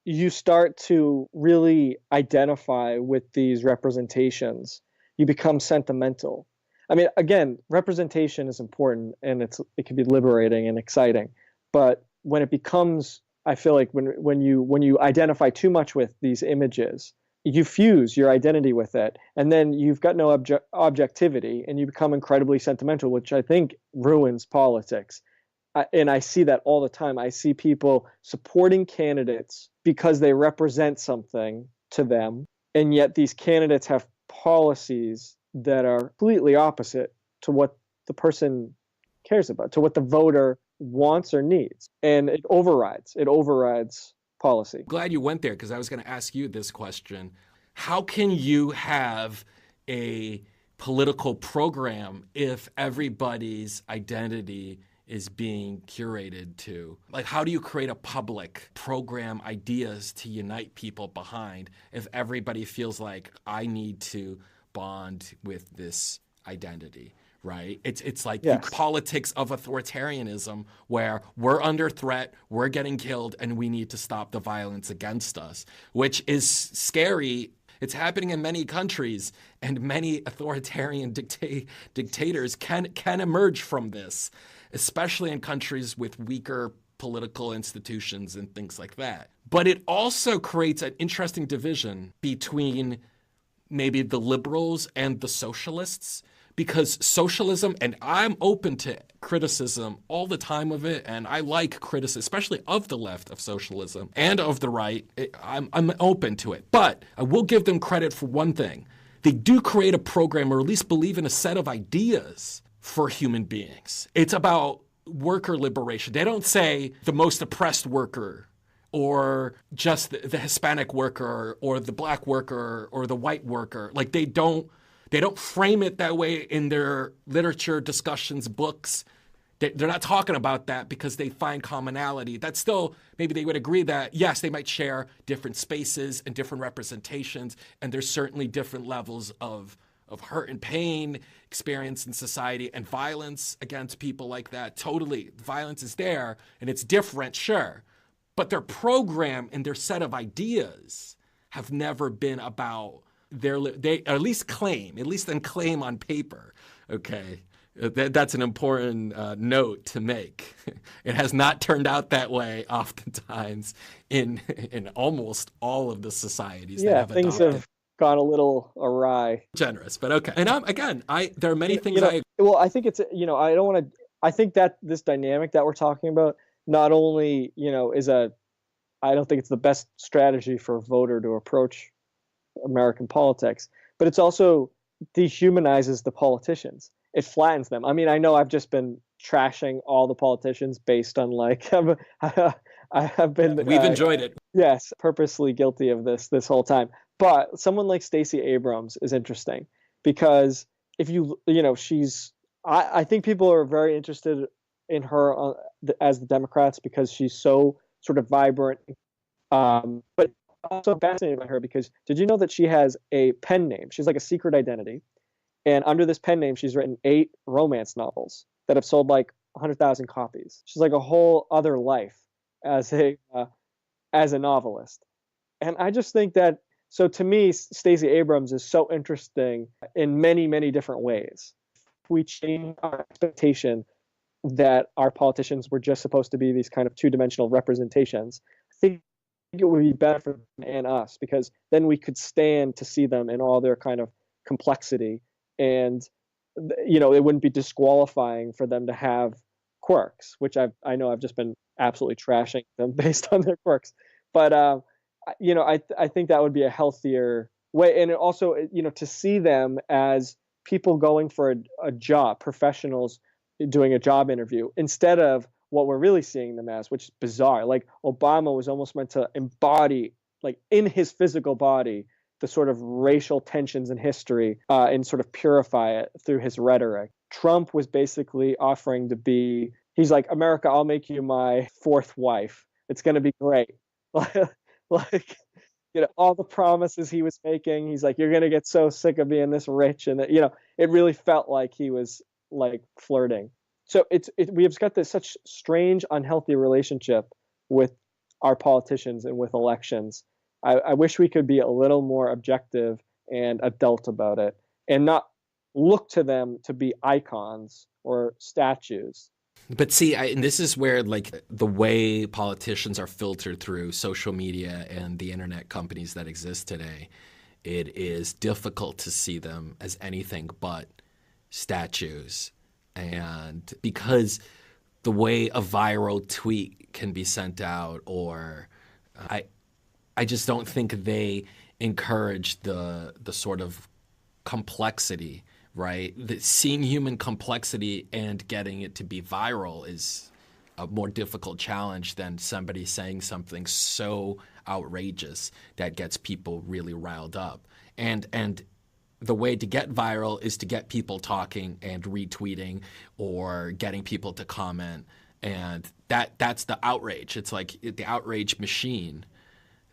you start to really identify with these representations, you become sentimental. I mean, again, representation is important and it can be liberating and exciting. But when it becomes, I feel like when you identify too much with these images, you fuse your identity with it, and then you've got no objectivity, and you become incredibly sentimental, which I think ruins politics. And I see that all the time. I see people supporting candidates because they represent something to them, and yet these candidates have policies that are completely opposite to what the person cares about, to what the voter wants or needs, and it overrides policy. Glad you went there, because I was going to ask you this question. How can you have a political program if everybody's identity is being curated to? Like, how do you create a public program, ideas to unite people behind, if everybody feels like I need to bond with this identity? Right? It's like Yes. politics of authoritarianism, where we're under threat, we're getting killed, and we need to stop the violence against us, which is scary. It's happening in many countries, and many authoritarian dictators can emerge from this, especially in countries with weaker political institutions and things like that. But it also creates an interesting division between maybe the liberals and the socialists, because socialism, and I'm open to criticism all the time of it, and I like criticism, especially of the left of socialism and of the right. I'm open to it. But I will give them credit for one thing. They do create a program, or at least believe in a set of ideas for human beings. It's about worker liberation. They don't say the most oppressed worker, or just the Hispanic worker, or the black worker, or the white worker. Like, they don't frame it that way in their literature, discussions, books. They're not talking about that because they find commonality. That's still, maybe they would agree that, yes, they might share different spaces and different representations, and there's certainly different levels of hurt and pain experienced in society, and violence against people like that. Totally, violence is there, and it's different, sure. But their program and their set of ideas have never been about they at least claim on paper, okay? That's an important note to make. It has not turned out that way oftentimes in almost all of the societies that have things adopted. have gone a little awry. Generous, but okay. And there are many things Well, I think it's, I don't want to, I think that this dynamic that we're talking about not only, I don't think it's the best strategy for a voter to approach American politics, but it's also dehumanizes the politicians. It flattens them. I mean, I know I've just been trashing all the politicians based on I have been. We've enjoyed it. Yes, purposely guilty of this whole time. But someone like Stacey Abrams is interesting because if I think people are very interested in her as the Democrats because she's so sort of vibrant, but also fascinated by her because did you know that she has a pen name? She's like a secret identity. And under this pen name, she's written 8 romance novels that have sold like 100,000 copies. She's like a whole other life as a novelist. And I just think that, so to me, Stacey Abrams is so interesting in many, many different ways. If we change our expectation that our politicians were just supposed to be these kind of two-dimensional representations, I think it would be better for them and us because then we could stand to see them in all their kind of complexity, and it wouldn't be disqualifying for them to have quirks, which I know I've just been absolutely trashing them based on their quirks, but I think that would be a healthier way, and it also to see them as people going for a job, professionals doing a job interview instead of what we're really seeing them as, which is bizarre. Like Obama was almost meant to embody, like in his physical body, the sort of racial tensions in history and sort of purify it through his rhetoric. Trump was basically offering to be, he's like, America, I'll make you my 4th wife. It's going to be great. like, all the promises he was making. He's like, you're going to get so sick of being this rich. And, it really felt like he was like flirting. So we've got this such strange, unhealthy relationship with our politicians and with elections. I wish we could be a little more objective and adult about it and not look to them to be icons or statues. But see, and this is where like the way politicians are filtered through social media and the internet companies that exist today, it is difficult to see them as anything but statues. And because the way a viral tweet can be sent out, or I just don't think they encourage the sort of complexity, right? Seeing human complexity and getting it to be viral is a more difficult challenge than somebody saying something so outrageous that gets people really riled up. And the way to get viral is to get people talking and retweeting or getting people to comment. And that's the outrage. It's like the outrage machine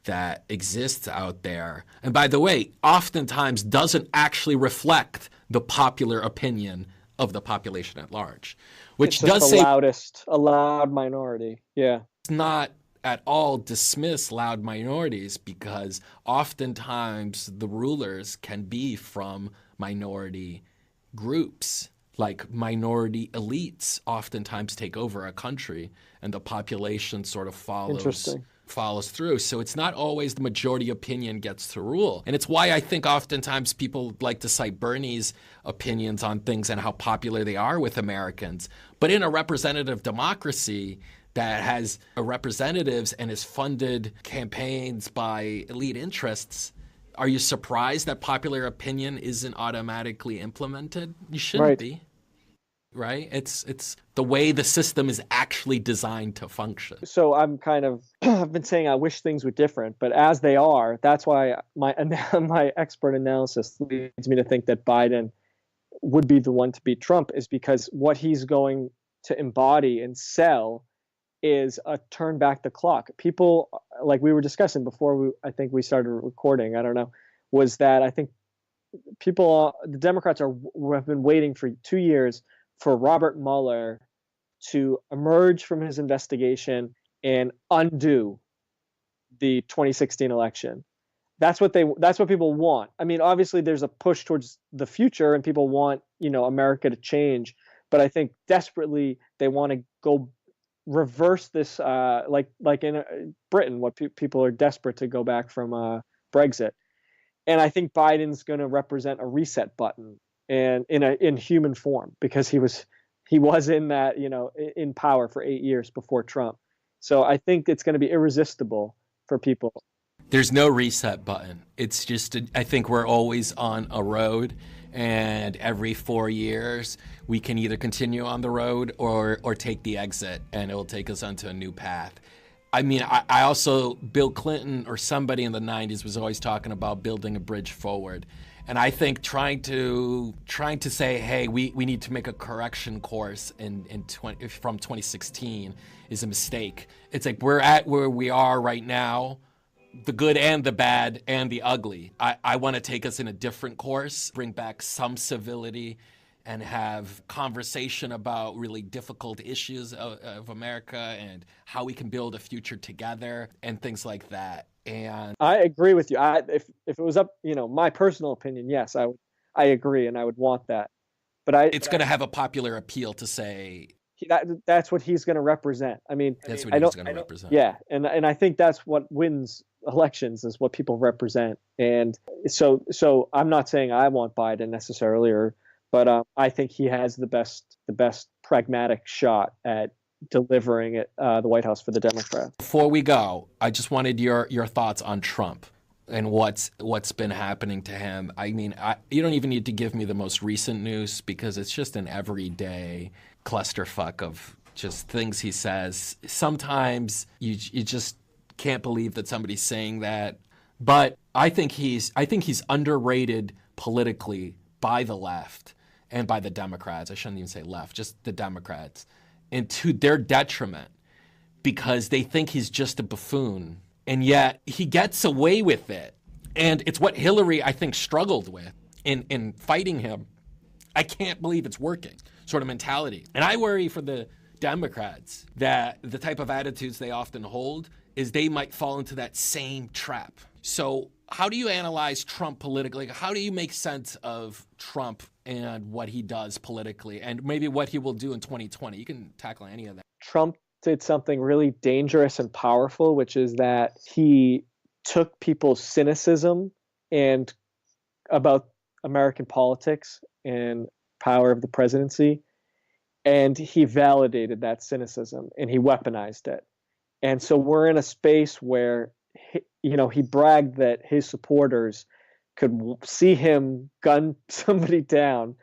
that exists out there. And by the way, oftentimes doesn't actually reflect the popular opinion of the population at large, which it's does the say loudest, a loud minority. Yeah. It's not at all dismiss loud minorities, because oftentimes the rulers can be from minority groups. Like minority elites oftentimes take over a country and the population sort of follows through. So it's not always the majority opinion gets to rule. And it's why I think oftentimes people like to cite Bernie's opinions on things and how popular they are with Americans. But in a representative democracy that has representatives and is funded campaigns by elite interests, are you surprised that popular opinion isn't automatically implemented? You shouldn't be. Right? It's the way the system is actually designed to function. So I'm kind of, I've been saying I wish things were different, but as they are, that's why my expert analysis leads me to think that Biden would be the one to beat Trump, is because what he's going to embody and sell is a turn back the clock. People, like we were discussing before I think we started recording, I don't know, was that I think the Democrats have been waiting for 2 years for Robert Mueller to emerge from his investigation and undo the 2016 election. That's what people want. I mean, obviously there's a push towards the future and people want, America to change, but I think desperately they want to go reverse this, like in Britain, what people are desperate to go back from Brexit. And I think Biden's going to represent a reset button, and in human form, because he was in that, in power for 8 years before Trump. So I think it's going to be irresistible for people. There's no reset button. It's just, I think we're always on a road, and every 4 years we can either continue on the road or take the exit, and it will take us onto a new path. I mean, I also, Bill Clinton or somebody in the 90s was always talking about building a bridge forward. And I think trying to say, hey, we need to make a correction course from 2016 is a mistake. It's like we're at where we are right now, the good and the bad and the ugly. I want to take us in a different course, bring back some civility, and have conversation about really difficult issues of America and how we can build a future together and things like that. And I agree with you. If it was up, my personal opinion, yes, I agree, and I would want that. But it's going to have a popular appeal to say that's what he's going to represent. I mean, that's what he's going to represent. Yeah, and I think that's what wins elections, is what people represent. And so I'm not saying I want Biden necessarily, but I think he has the best pragmatic shot at delivering it, the White House for the Democrats. Before we go, I just wanted your thoughts on Trump and what's been happening to him. I mean, you don't even need to give me the most recent news, because it's just an everyday clusterfuck of just things he says. Sometimes you just can't believe that somebody's saying that. But I think he's underrated politically by the left and by the Democrats. I shouldn't even say left, just the Democrats. And to their detriment, because they think he's just a buffoon. And yet he gets away with it. And it's what Hillary, I think, struggled with in fighting him. I can't believe it's working, sort of mentality. And I worry for the Democrats that the type of attitudes they often hold is they might fall into that same trap. So how do you analyze Trump politically? How do you make sense of Trump and what he does politically and maybe what he will do in 2020? You can tackle any of that. Trump did something really dangerous and powerful, which is that he took people's cynicism and about American politics and power of the presidency, and he validated that cynicism and he weaponized it. And so we're in a space where, he bragged that his supporters could see him gun somebody down.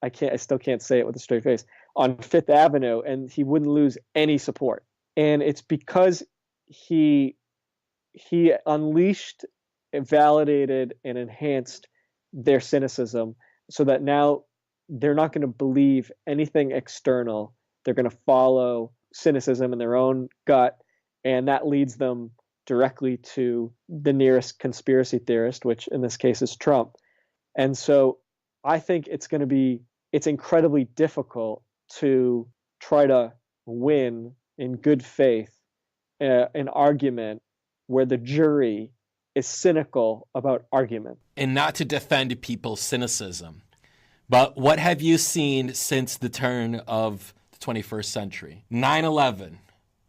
I still can't say it with a straight face, on Fifth Avenue, and he wouldn't lose any support. And it's because he unleashed, validated, and enhanced their cynicism so that now they're not going to believe anything external. They're going to follow cynicism in their own gut, and that leads them directly to the nearest conspiracy theorist, which in this case is Trump. And so I think it's incredibly difficult to try to win in good faith an argument where the jury is cynical about argument. And not to defend people's cynicism, but what have you seen since the turn of the 21st century? 9/11,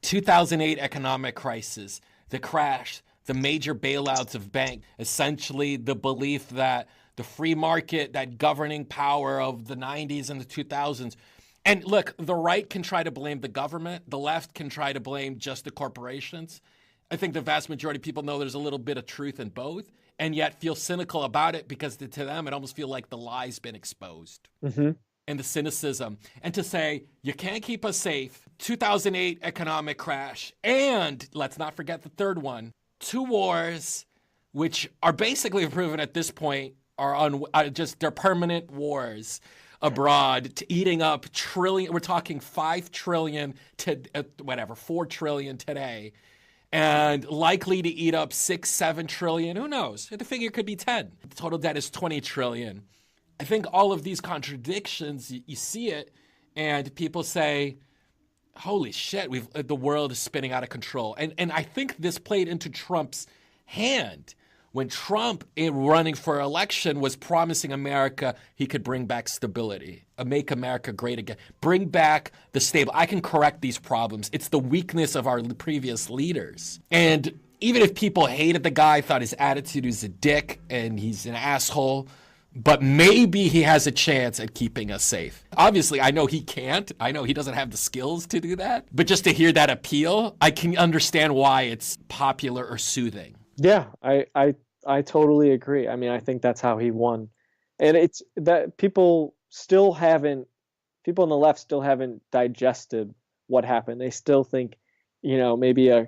2008 economic crisis, the crash, the major bailouts of banks, essentially the belief that the free market, that governing power of the 90s and the 2000s. And look, the right can try to blame the government. The left can try to blame just the corporations. I think the vast majority of people know there's a little bit of truth in both, and yet feel cynical about it because to them it almost feels like the lie's been exposed. Mm-hmm. And the cynicism. And to say, you can't keep us safe, 2008 economic crash, and let's not forget the third one, 2 wars, which are basically proven at this point are they're permanent wars abroad, to eating up trillion. We're talking 5 trillion to 4 trillion today, and likely to eat up 6-7 trillion. Who knows? The figure could be 10. The total debt is 20 trillion. I think all of these contradictions, you see it, and people say, holy shit, the world is spinning out of control. And I think this played into Trump's hand. When Trump, in running for election, was promising America he could bring back stability, make America great again, bring back the stable. I can correct these problems. It's the weakness of our previous leaders. And even if people hated the guy, thought his attitude was a dick and he's an asshole, but maybe he has a chance at keeping us safe. Obviously, I know he can't. I know he doesn't have the skills to do that. But just to hear that appeal, I can understand why it's popular or soothing. Yeah, I totally agree. I mean, I think that's how he won. And it's that people on the left still haven't digested what happened. They still think, maybe a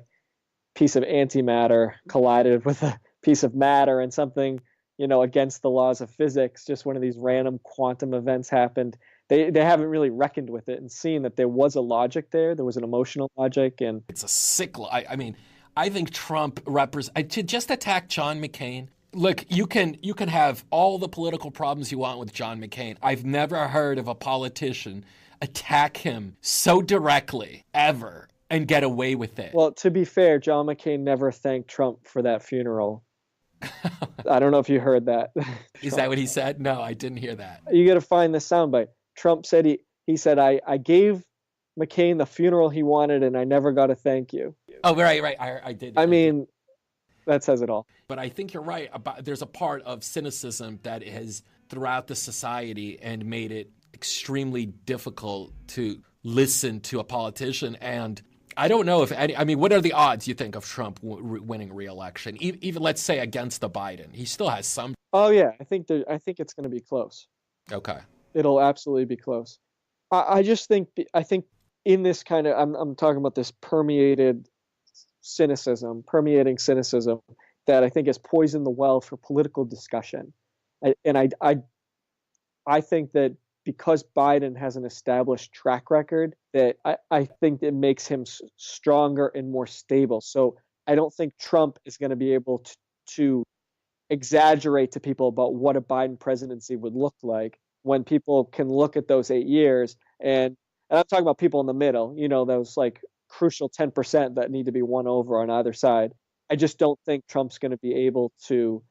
piece of antimatter collided with a piece of matter and something, against the laws of physics, just one of these random quantum events happened. They haven't really reckoned with it and seen that there was a logic there. There was an emotional logic. And it's a sick, I think Trump to just attack John McCain. Look, you can have all the political problems you want with John McCain. I've never heard of a politician attack him so directly ever and get away with it. Well, to be fair, John McCain never thanked Trump for that funeral. I don't know if you heard that. Is that what he said? No, I didn't hear that. You got to find the soundbite. Trump said he said, I gave McCain the funeral he wanted and I never got a thank you. Oh, right. I did. I mean, that says it all. But I think you're right. There's a part of cynicism that has throughout the society and made it extremely difficult to listen to a politician. And I don't know if what are the odds you think of Trump winning re-election? Even let's say against the Biden, he still has some. Oh yeah, I think it's going to be close. Okay, it'll absolutely be close. I think in this kind of I'm talking about this permeating cynicism that I think has poisoned the well for political discussion, and I think that because Biden has an established track record, that I think it makes him stronger and more stable. So I don't think Trump is going to be able to exaggerate to people about what a Biden presidency would look like when people can look at those 8 years. And I'm talking about people in the middle, those like crucial 10% that need to be won over on either side. I just don't think Trump's going to be able to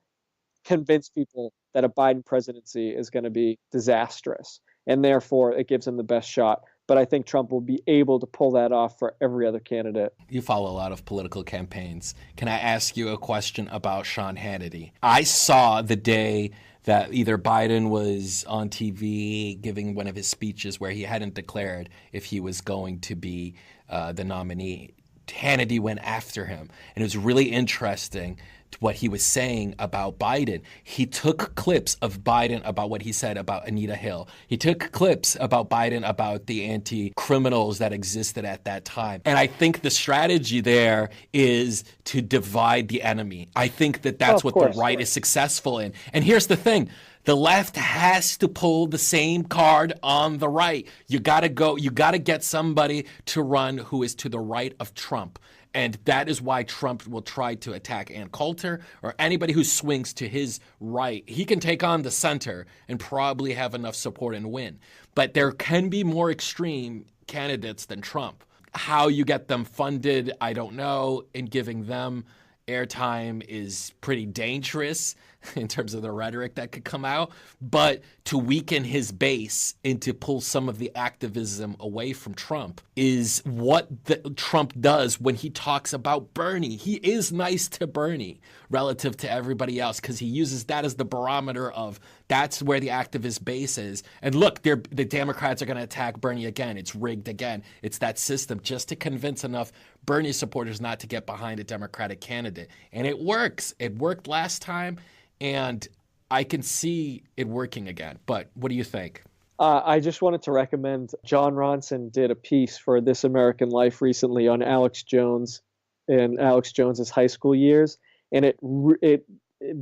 convince people that a Biden presidency is going to be disastrous. And therefore, it gives him the best shot. But I think Trump will be able to pull that off for every other candidate. You follow a lot of political campaigns. Can I ask you a question about Sean Hannity? I saw the day that either Biden was on TV giving one of his speeches where he hadn't declared if he was going to be the nominee. Hannity went after him. And it was really interesting what he was saying about Biden. He took clips of Biden about what he said about Anita Hill. He took clips about Biden about the anti-criminals that existed at that time. And I think the strategy there is to divide the enemy. I think that that's what the right is successful in. And here's the thing. The left has to pull the same card on the right. You got to get somebody to run who is to the right of Trump. And that is why Trump will try to attack Ann Coulter or anybody who swings to his right. He can take on the center and probably have enough support and win. But there can be more extreme candidates than Trump. How you get them funded, I don't know. And giving them airtime is pretty dangerous in terms of the rhetoric that could come out. But to weaken his base and to pull some of the activism away from Trump is what Trump does when he talks about Bernie. He is nice to Bernie relative to everybody else because he uses that as the barometer of that's where the activist base is. And look, the Democrats are going to attack Bernie again. It's rigged again. It's that system just to convince enough Bernie supporters not to get behind a Democratic candidate. And it works. It worked last time. And I can see it working again. But what do you think? I just wanted to recommend Jon Ronson did a piece for This American Life recently on Alex Jones and Alex Jones's high school years. And it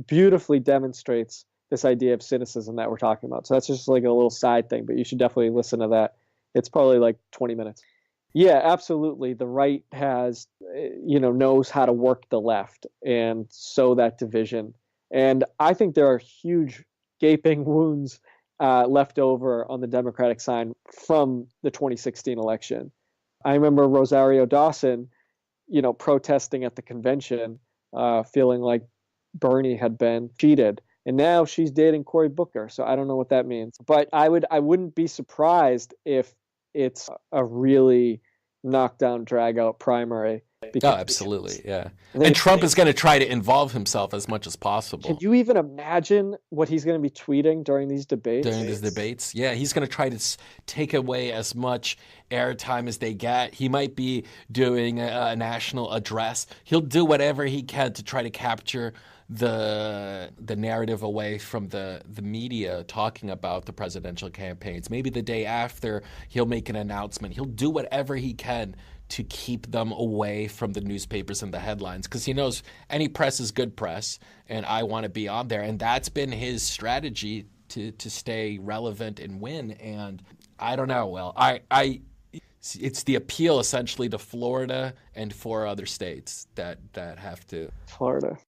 beautifully demonstrates this idea of cynicism that we're talking about. So that's just like a little side thing, but you should definitely listen to that. It's probably like 20 minutes. Yeah, absolutely. The right has, knows how to work the left and sow that division. And I think there are huge gaping wounds left over on the Democratic side from the 2016 election. I remember Rosario Dawson, protesting at the convention, feeling like Bernie had been cheated. And now she's dating Cory Booker. So I don't know what that means. But I wouldn't be surprised if it's a really knockdown, drag-out primary. Oh, absolutely, yeah. And Trump is going to try to involve himself as much as possible. Can you even imagine what he's going to be tweeting during these debates? Yeah, he's going to try to take away as much airtime as they get. He might be doing a national address. He'll do whatever he can to try to capture the narrative away from the media talking about the presidential campaigns. Maybe the day after, he'll make an announcement. He'll do whatever he can to keep them away from the newspapers and the headlines because he knows any press is good press and I want to be on there. And that's been his strategy to stay relevant and win. And I don't know. Well, it's the appeal essentially to Florida and 4 other states that have to. Florida.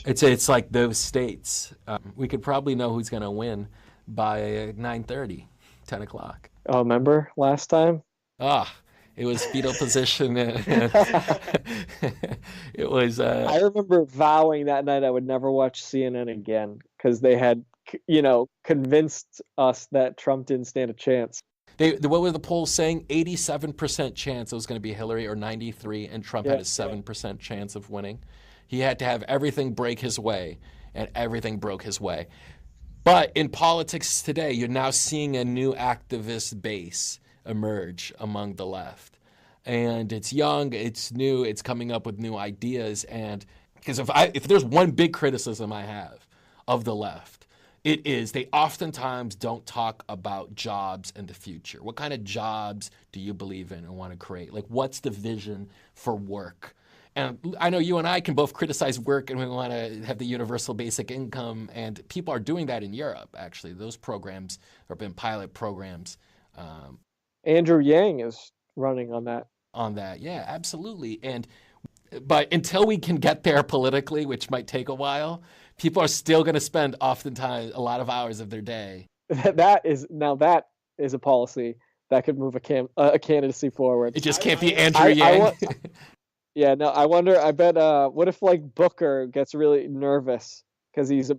It's like those states. We could probably know who's going to win by 9:30, 10 o'clock. Oh, remember last time? It was fetal position. It was. I remember vowing that night I would never watch CNN again because they had, convinced us that Trump didn't stand a chance. What were the polls saying? 87% chance it was going to be Hillary or 93, and Trump had a 7% chance of winning. He had to have everything break his way, and everything broke his way. But in politics today, you're now seeing a new activist base emerge among the left. And it's young, it's new, it's coming up with new ideas. And because if there's one big criticism I have of the left, it is they oftentimes don't talk about jobs and the future. What kind of jobs do you believe in and want to create? Like, what's the vision for work? And I know you and I can both criticize work and we want to have the universal basic income. And people are doing that in Europe, actually. Those programs have been pilot programs. Andrew Yang is running on that. Yeah, absolutely. And But until we can get there politically, which might take a while, people are still going to spend oftentimes a lot of hours of their day. That is a policy that could move a candidacy forward. It just can't be Andrew Yang. Yeah, no, I wonder. I bet. What if like Booker gets really nervous because he's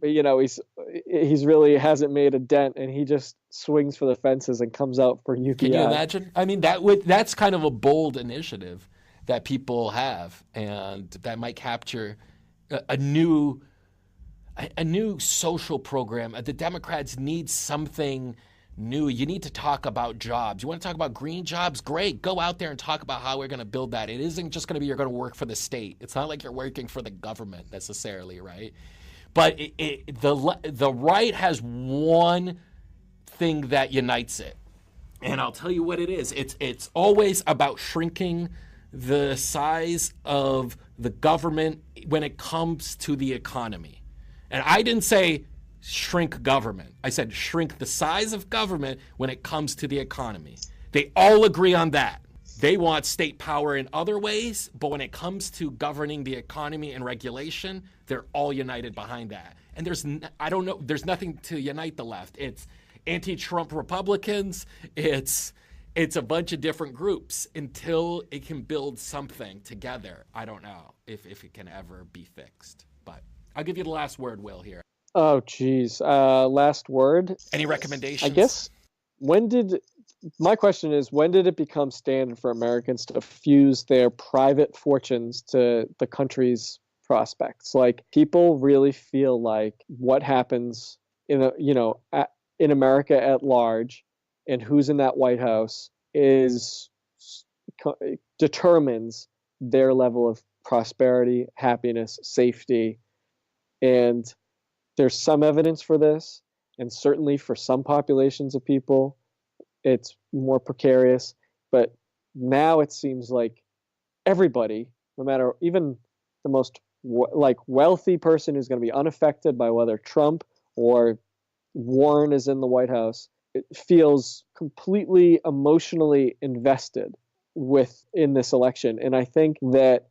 really hasn't made a dent and he just swings for the fences and comes out for UPI. Can you imagine? I mean, that's kind of a bold initiative that people have, and that might capture a new social program. The Democrats need something new. You need to talk about jobs. You want to talk about green jobs? Great. Go out there and talk about how we're going to build that. It isn't just going to be you're going to work for the state. It's not like you're working for the government necessarily, right? But the right has one thing that unites it, and I'll tell you what it is. It's always about shrinking the size of the government when it comes to the economy. And I didn't say shrink government. I said shrink the size of government when it comes to the economy. They all agree on that. They want state power in other ways, but when it comes to governing the economy and regulation, they're all united behind that. And there's nothing to unite the left. It's anti-Trump Republicans. It's a bunch of different groups until it can build something together. I don't know if it can ever be fixed, but I'll give you the last word, Will, here. Oh, geez. Last word. Any recommendations? I guess, my question is, when did it become standard for Americans to fuse their private fortunes to the country's prospects? Like, people really feel like what happens in America at large and who's in that White House determines their level of prosperity, happiness, safety. And there's some evidence for this, and certainly for some populations of people, it's more precarious. But now it seems like everybody, no matter even the most wealthy person who's going to be unaffected by whether Trump or Warren is in the White House, it feels completely emotionally invested in this election. And I think that,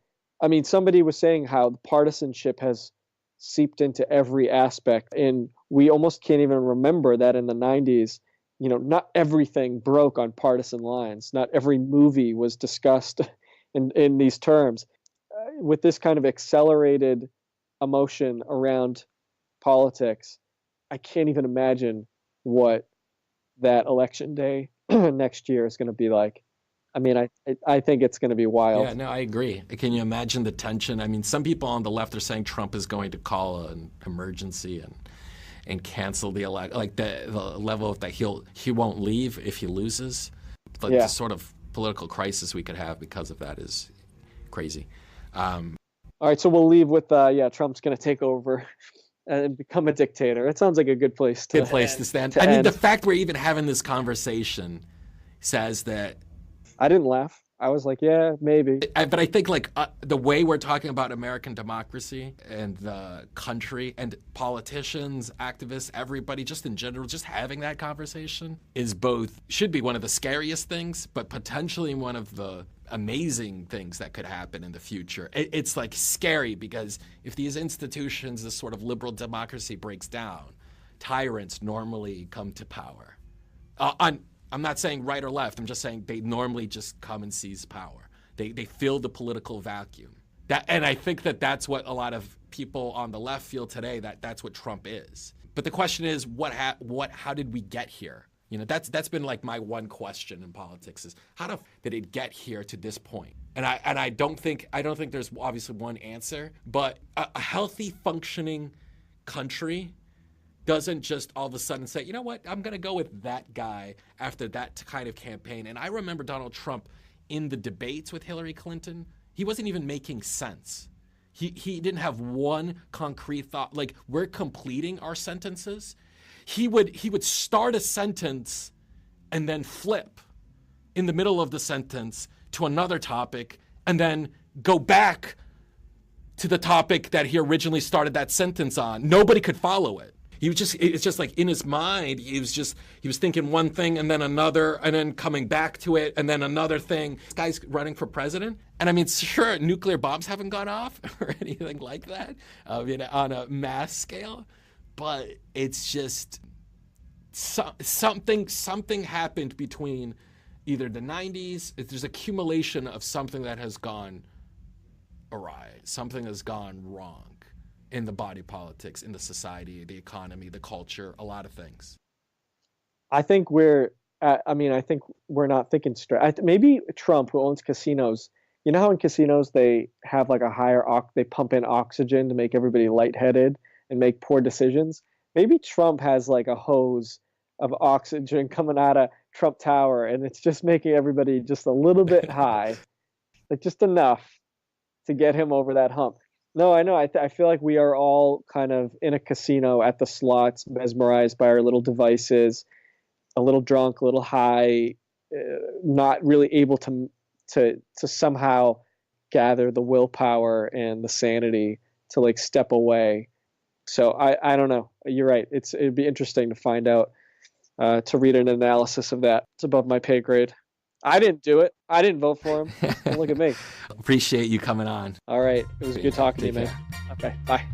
somebody was saying how the partisanship has seeped into every aspect, and we almost can't even remember that in the 90s, not everything broke on partisan lines. Not every movie was discussed in these terms. With this kind of accelerated emotion around politics, I can't even imagine what that election day next year is going to be like. I think it's going to be wild. Yeah, no, I agree. Can you imagine the tension? Some people on the left are saying Trump is going to call an emergency and cancel the election, like the level of that he won't leave if he loses. The sort of political crisis we could have because of that is crazy. All right, so we'll leave with Trump's going to take over and become a dictator. It sounds like a good place to stand. The fact we're even having this conversation says that. I didn't laugh. I was like, yeah, maybe. But I think the way we're talking about American democracy and the country and politicians, activists, everybody, just in general, just having that conversation should be one of the scariest things, but potentially one of the amazing things that could happen in the future. It's scary because if these institutions, this sort of liberal democracy breaks down, tyrants normally come to power. I'm not saying right or left. I'm just saying they normally just come and seize power. They fill the political vacuum. And I think that's what a lot of people on the left feel today. That's what Trump is. But the question is, how did we get here? That's been my one question in politics is how did it get here to this point? And I don't think there's obviously one answer. But a healthy functioning country doesn't just all of a sudden say, you know what, I'm going to go with that guy after that kind of campaign. And I remember Donald Trump in the debates with Hillary Clinton, he wasn't even making sense. He didn't have one concrete thought. We're completing our sentences. He would start a sentence and then flip in the middle of the sentence to another topic and then go back to the topic that he originally started that sentence on. Nobody could follow it. It's just like in his mind, he was thinking one thing and then another, and then coming back to it, and then another thing. This guy's running for president. And I mean, sure, nuclear bombs haven't gone off or anything like that, on a mass scale, but it's just something happened between either the 90s, there's accumulation of something that has gone awry, something has gone wrong in the body politics, in the society, the economy, the culture, a lot of things. I think we're not thinking straight. Maybe Trump, who owns casinos, you know how in casinos they have like they pump in oxygen to make everybody lightheaded and make poor decisions. Maybe Trump has like a hose of oxygen coming out of Trump Tower, and it's just making everybody just a little bit high, like just enough to get him over that hump. No, I know. I feel like we are all kind of in a casino at the slots, mesmerized by our little devices, a little drunk, a little high, not really able to somehow gather the willpower and the sanity to like step away. So I don't know. You're right. It'd be interesting to find out, to read an analysis of that. It's above my pay grade. I didn't do it. I didn't vote for him. Look at me. Appreciate you coming on. All right. It was good talking to you, man. Okay. Bye.